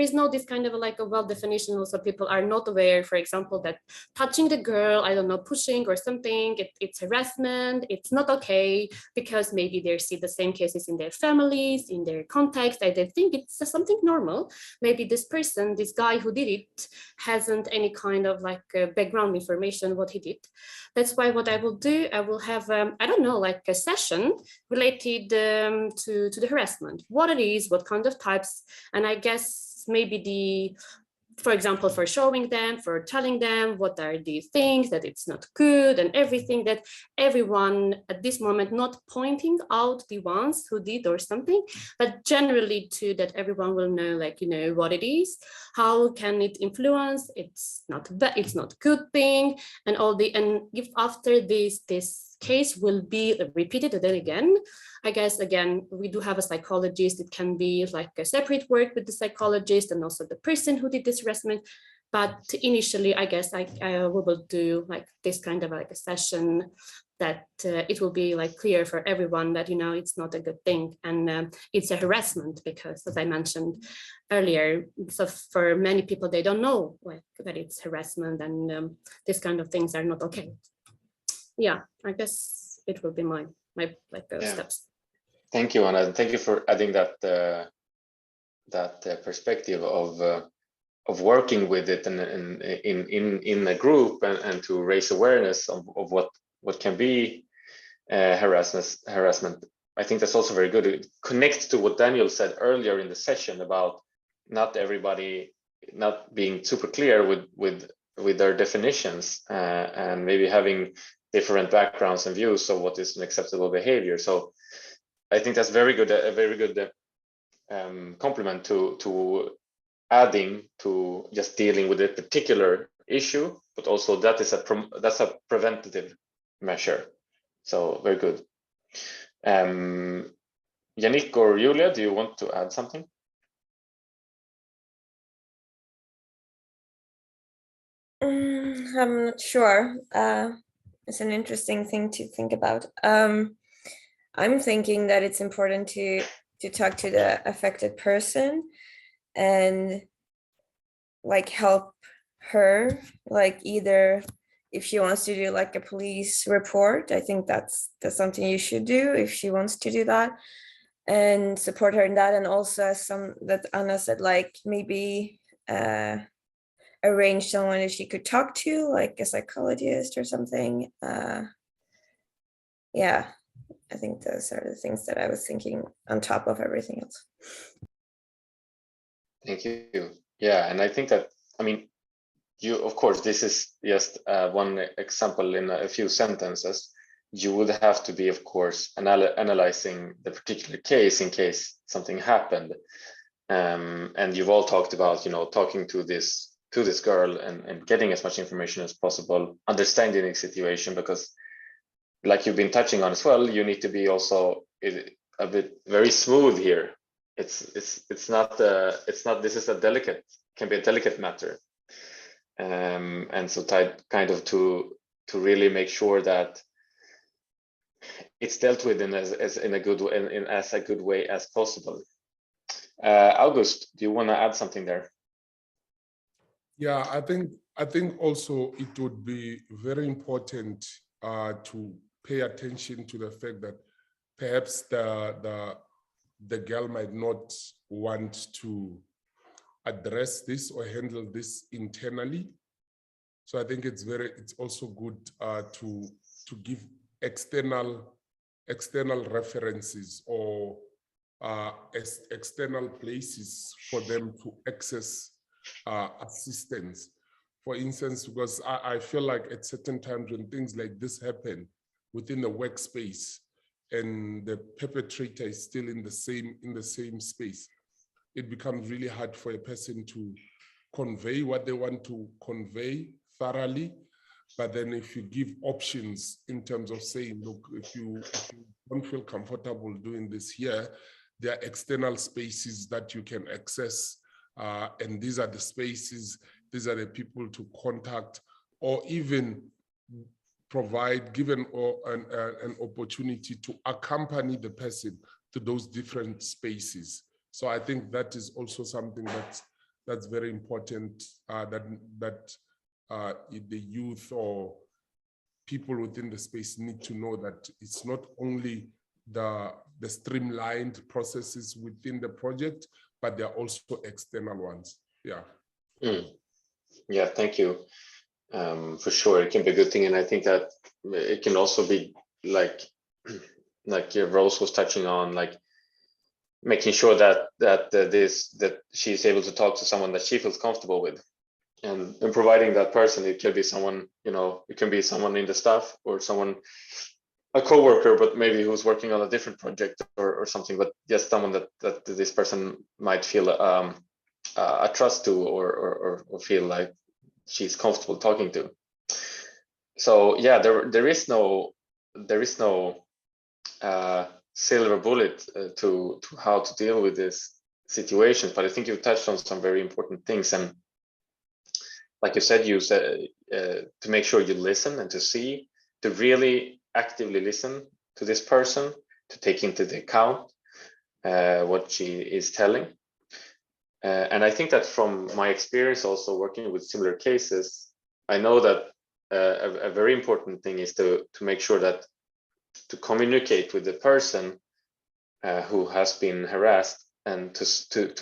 is no this kind of like a well definition. Also, people are not aware, for example, that touching the girl, I don't know, pushing or something, it's harassment, it's not okay, because maybe they see the same cases in their families, in their context, and they think it's something normal. Maybe this person, this guy who did it, hasn't any kind of like background information what he did. That's why what I will do, I will have I don't know, like a session related to the harassment, what it is, what kind of types, and I guess maybe for example, for showing them, for telling them what are the things that it's not good and everything, that everyone at this moment not pointing out the ones who did or something, but generally too that everyone will know, like, what it is, how can it influence, it's not good thing, and if after this case will be repeated again, I guess, again, we do have a psychologist. It can be like a separate work with the psychologist and also the person who did this harassment. But initially, I guess we will do like this kind of like a session that it will be like clear for everyone that, it's not a good thing. And it's a harassment because, as I mentioned earlier, so for many people, they don't know like that it's harassment, and these kind of things are not okay. Yeah, I guess it will be my steps. Thank you, Anna. Thank you for adding that perspective of working with it and in a group and to raise awareness of what can be harassment. I think that's also very good. It connects to what Daniel said earlier in the session about not everybody not being super clear with their definitions and maybe having different backgrounds and views of what is an acceptable behavior. So I think that's very good, a very good complement to adding to just dealing with a particular issue, but also that's a preventative measure. So very good. Yannick or Julia, do you want to add something? I'm not sure. It's an interesting thing to think about. I'm thinking that it's important to talk to the affected person and like help her, like either if she wants to do like a police report, I think that's something you should do if she wants to do that, and support her in that. And also that Anna said, like maybe arrange someone that she could talk to, like a psychologist or something. Yeah, I think those are the things that I was thinking on top of everything else. Thank you. Yeah, and I think that, of course, this is just one example in a few sentences. You would have to be, of course, analyzing the particular case in case something happened. And you've all talked about, talking to this girl and getting as much information as possible, understanding the situation, because like you've been touching on as well, you need to be also a bit very smooth here. It's not this is can be a delicate matter. And so kind of to really make sure that it's dealt with in as a good way as possible. August, do you want to add something there? Yeah, I think also it would be very important to pay attention to the fact that perhaps the girl might not want to address this or handle this internally. So I think it's also good to give external references or external places for them to access assistance. For instance, because I feel like at certain times when things like this happen within the workspace, and the perpetrator is still in the same space, it becomes really hard for a person to convey what they want to convey thoroughly. But then if you give options in terms of saying, look, if you don't feel comfortable doing this here, there are external spaces that you can access. And these are the spaces, these are the people to contact, or even provide, given an opportunity to accompany the person to those different spaces. So I think that is also something that's very important, that the youth or people within the space need to know, that it's not only the streamlined processes within the project, but there are also external ones. Yeah. Yeah, thank you. For sure, it can be a good thing, and I think that it can also be like Rose was touching on, like making sure that she's able to talk to someone that she feels comfortable with, and providing that person. It could be someone, it can be someone in the staff, or someone, a coworker, but maybe who's working on a different project or something, but just someone that this person might feel a trust to, or feel like she's comfortable talking to. So yeah, there is no silver bullet to how to deal with this situation, but I think you've touched on some very important things. And like you said, to make sure you listen and to really actively listen to this person, to take into the account what she is telling. And I think that from my experience also working with similar cases, I know that a very important thing is to make sure that to communicate with the person who has been harassed, and to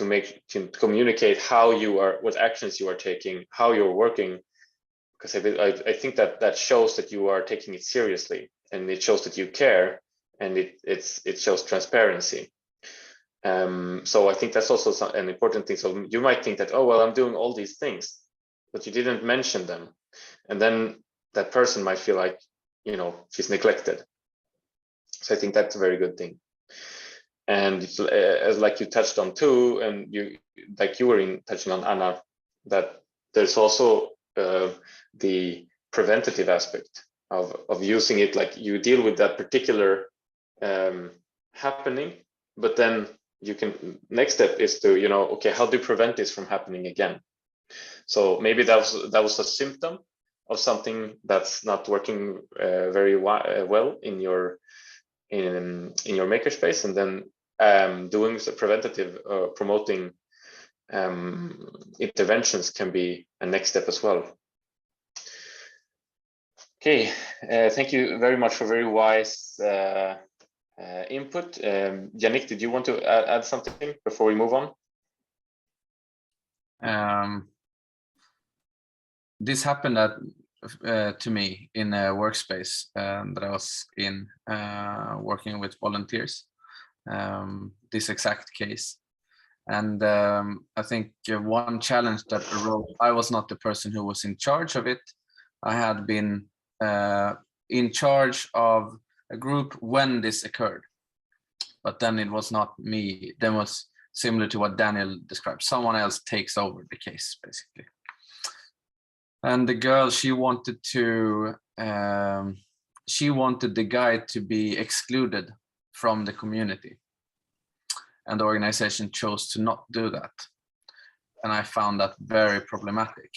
communicate what actions you are taking, how you're working, because I think that shows that you are taking it seriously, and it shows that you care, and it shows transparency. So I think that's also an important thing. So you might think that, oh, well, I'm doing all these things, but you didn't mention them. And then that person might feel like, she's neglected. So I think that's a very good thing. And as like you touched on too, and you were touching on, Anna, that there's also the preventative aspect of using it. Like you deal with that particular happening, but then next step is to, okay, how do you prevent this from happening again? So maybe that was a symptom of something that's not working very well in your makerspace, and then doing the preventative, promoting interventions can be a next step as well. Okay, thank you very much for very wise input. Yannick, did you want to add something before we move on? This happened to me in a workspace that I was in, working with volunteers, this exact case. And I think one challenge that arose, I was not the person who was in charge of it. I had been in charge of a group when this occurred, but then it was not me. Then was similar to what Daniel described. Someone else takes over the case, basically. And the girl, she wanted the guy to be excluded from the community, and the organization chose to not do that. And I found that very problematic.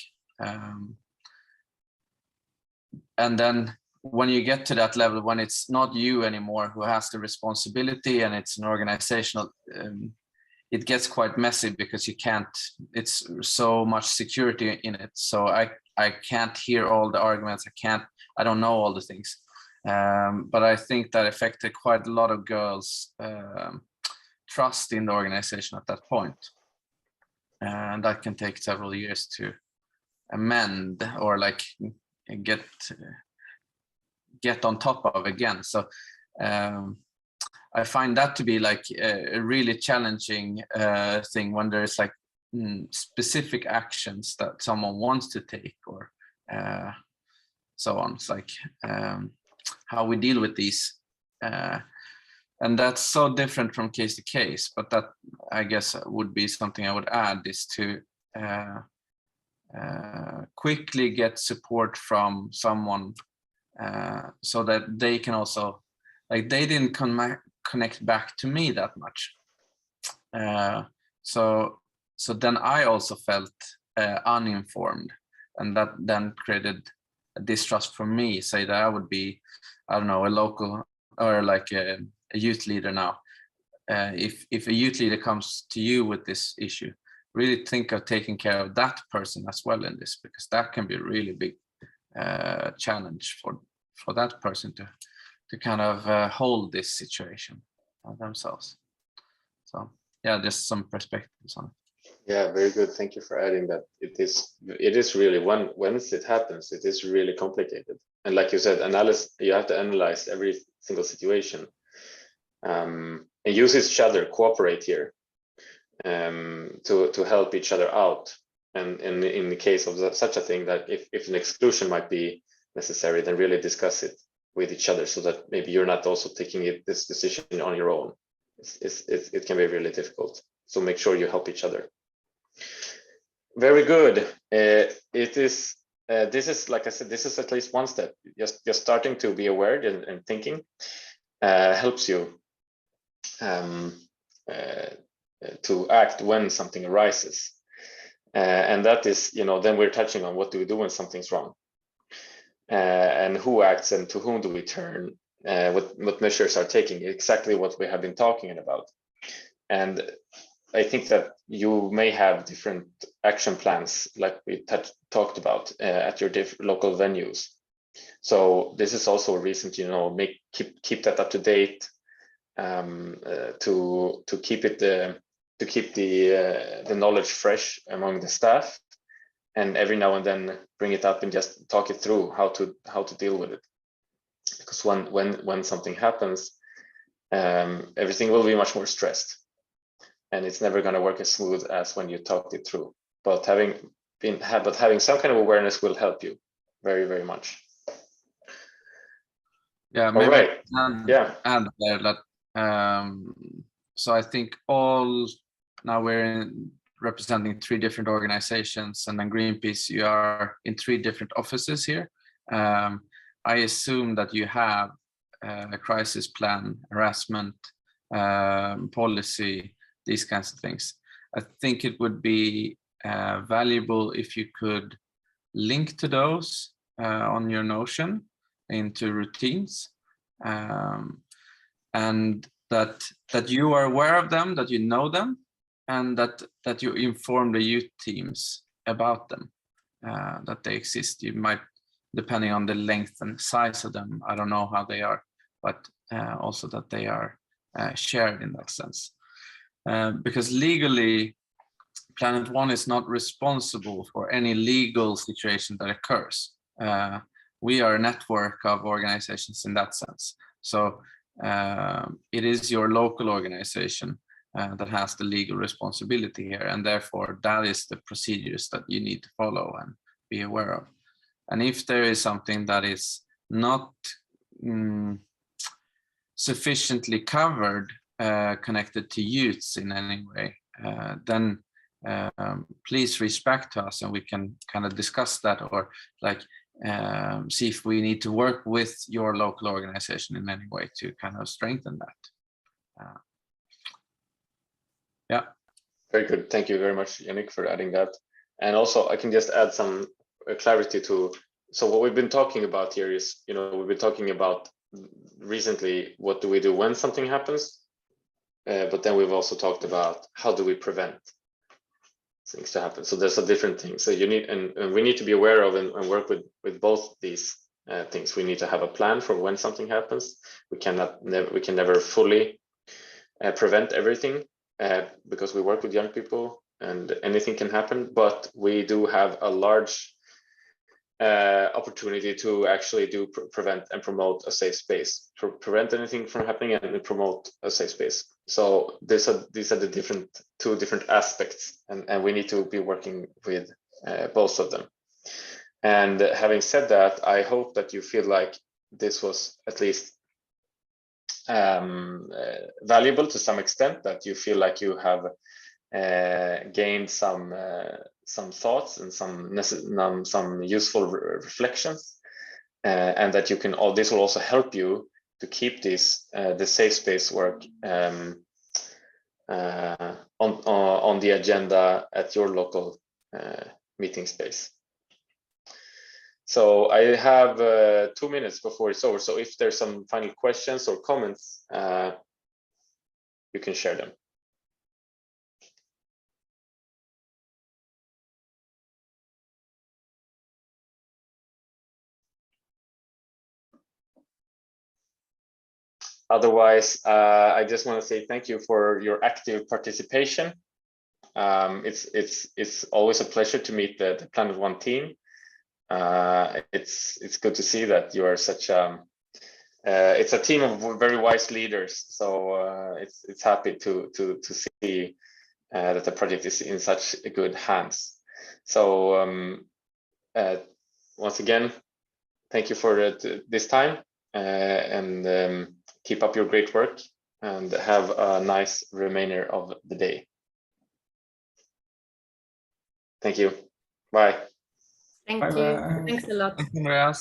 And then when you get to that level, when it's not you anymore who has the responsibility, and it's an organizational, it gets quite messy, because it's so much security in it. So I can't hear all the arguments. I don't know all the things. But I think that affected quite a lot of girls' trust in the organization at that point. And that can take several years to amend, or like get on top of again. So I find that to be like a really challenging thing, when there's like specific actions that someone wants to take, or so on. It's like how we deal with these and that's so different from case to case, but that I guess would be something I would add, is to quickly get support from someone so that they can also, like, they didn't connect back to me that much. So then I also felt uninformed, and that then created a distrust for me, say that I would be, I don't know, a local or like a youth leader now. If a youth leader comes to you with this issue, really think of taking care of that person as well in this, because that can be a really big challenge for that person to kind of hold this situation themselves. So yeah, just some perspectives on it. Yeah, very good. Thank you for adding that. It is really, once it happens, it is really complicated. And like you said, you have to analyze every single situation, and use each other, cooperate here, to help each other out. And in the case of such a thing, that if an exclusion might be necessary, then really discuss it with each other, so that maybe you're not also taking this decision on your own. It can be really difficult. So make sure you help each other. Very good. This is, like I said, this is at least one step. Just starting to be aware and thinking helps you to act when something arises. And that is, then we're touching on what do we do when something's wrong, and who acts and to whom do we turn, what measures are taking, exactly what we have been talking about. And I think that you may have different action plans, like we talked about, at your local venues. So this is also a reason to keep that up to date, to keep it to keep the knowledge fresh among the staff, and every now and then bring it up and just talk it through how to deal with it. Because when something happens, everything will be much more stressed, and it's never going to work as smooth as when you talked it through. But having some kind of awareness will help you very, very much. Yeah, maybe. All right. Add there that so I think now we're representing 3 different organizations, and then Greenpeace, you are in 3 different offices here. I assume that you have a crisis plan, harassment policy, these kinds of things. I think it would be valuable if you could link to those on your Notion into routines, and that you are aware of them, that you know them, and that you inform the youth teams about them, that they exist. You might, depending on the length and size of them, I don't know how they are, but also that they are shared in that sense. Because legally, Planet One is not responsible for any legal situation that occurs. We are a network of organizations in that sense. So it is your local organization that has the legal responsibility here, and therefore that is the procedures that you need to follow and be aware of. And if there is something that is not sufficiently covered, connected to youths in any way, then please reach back to us and we can kind of discuss that, or like see if we need to work with your local organization in any way to kind of strengthen that. Yeah. Very good. Thank you very much, Yannick, for adding that. And also, I can just add some clarity to. So what we've been talking about here is, we've been talking about recently, what do we do when something happens? But then we've also talked about how do we prevent things to happen. So there's a different thing. So you need, and we need to be aware of and work with both these things. We need to have a plan for when something happens. We can never fully prevent everything, because we work with young people and anything can happen, but we do have a large opportunity to actually do prevent and promote a safe space, prevent anything from happening and promote a safe space. So these are the two different aspects, and we need to be working with both of them. And having said that, I hope that you feel like this was at least valuable to some extent, that you feel like you have gained some thoughts and some useful reflections, and that you can this will also help you to keep this the safe space work on the agenda at your local meeting space. So I have 2 minutes before it's over. So if there's some final questions or comments, you can share them. Otherwise, I just want to say thank you for your active participation. It's always a pleasure to meet the Planet One team. It's good to see that you are such it's a team of very wise leaders. So it's happy to see that the project is in such good hands. So once again, thank you for this time, and keep up your great work, and have a nice remainder of the day. Thank you. Bye. Thank Bye you. bye. Thanks a lot. Thanks, Andreas.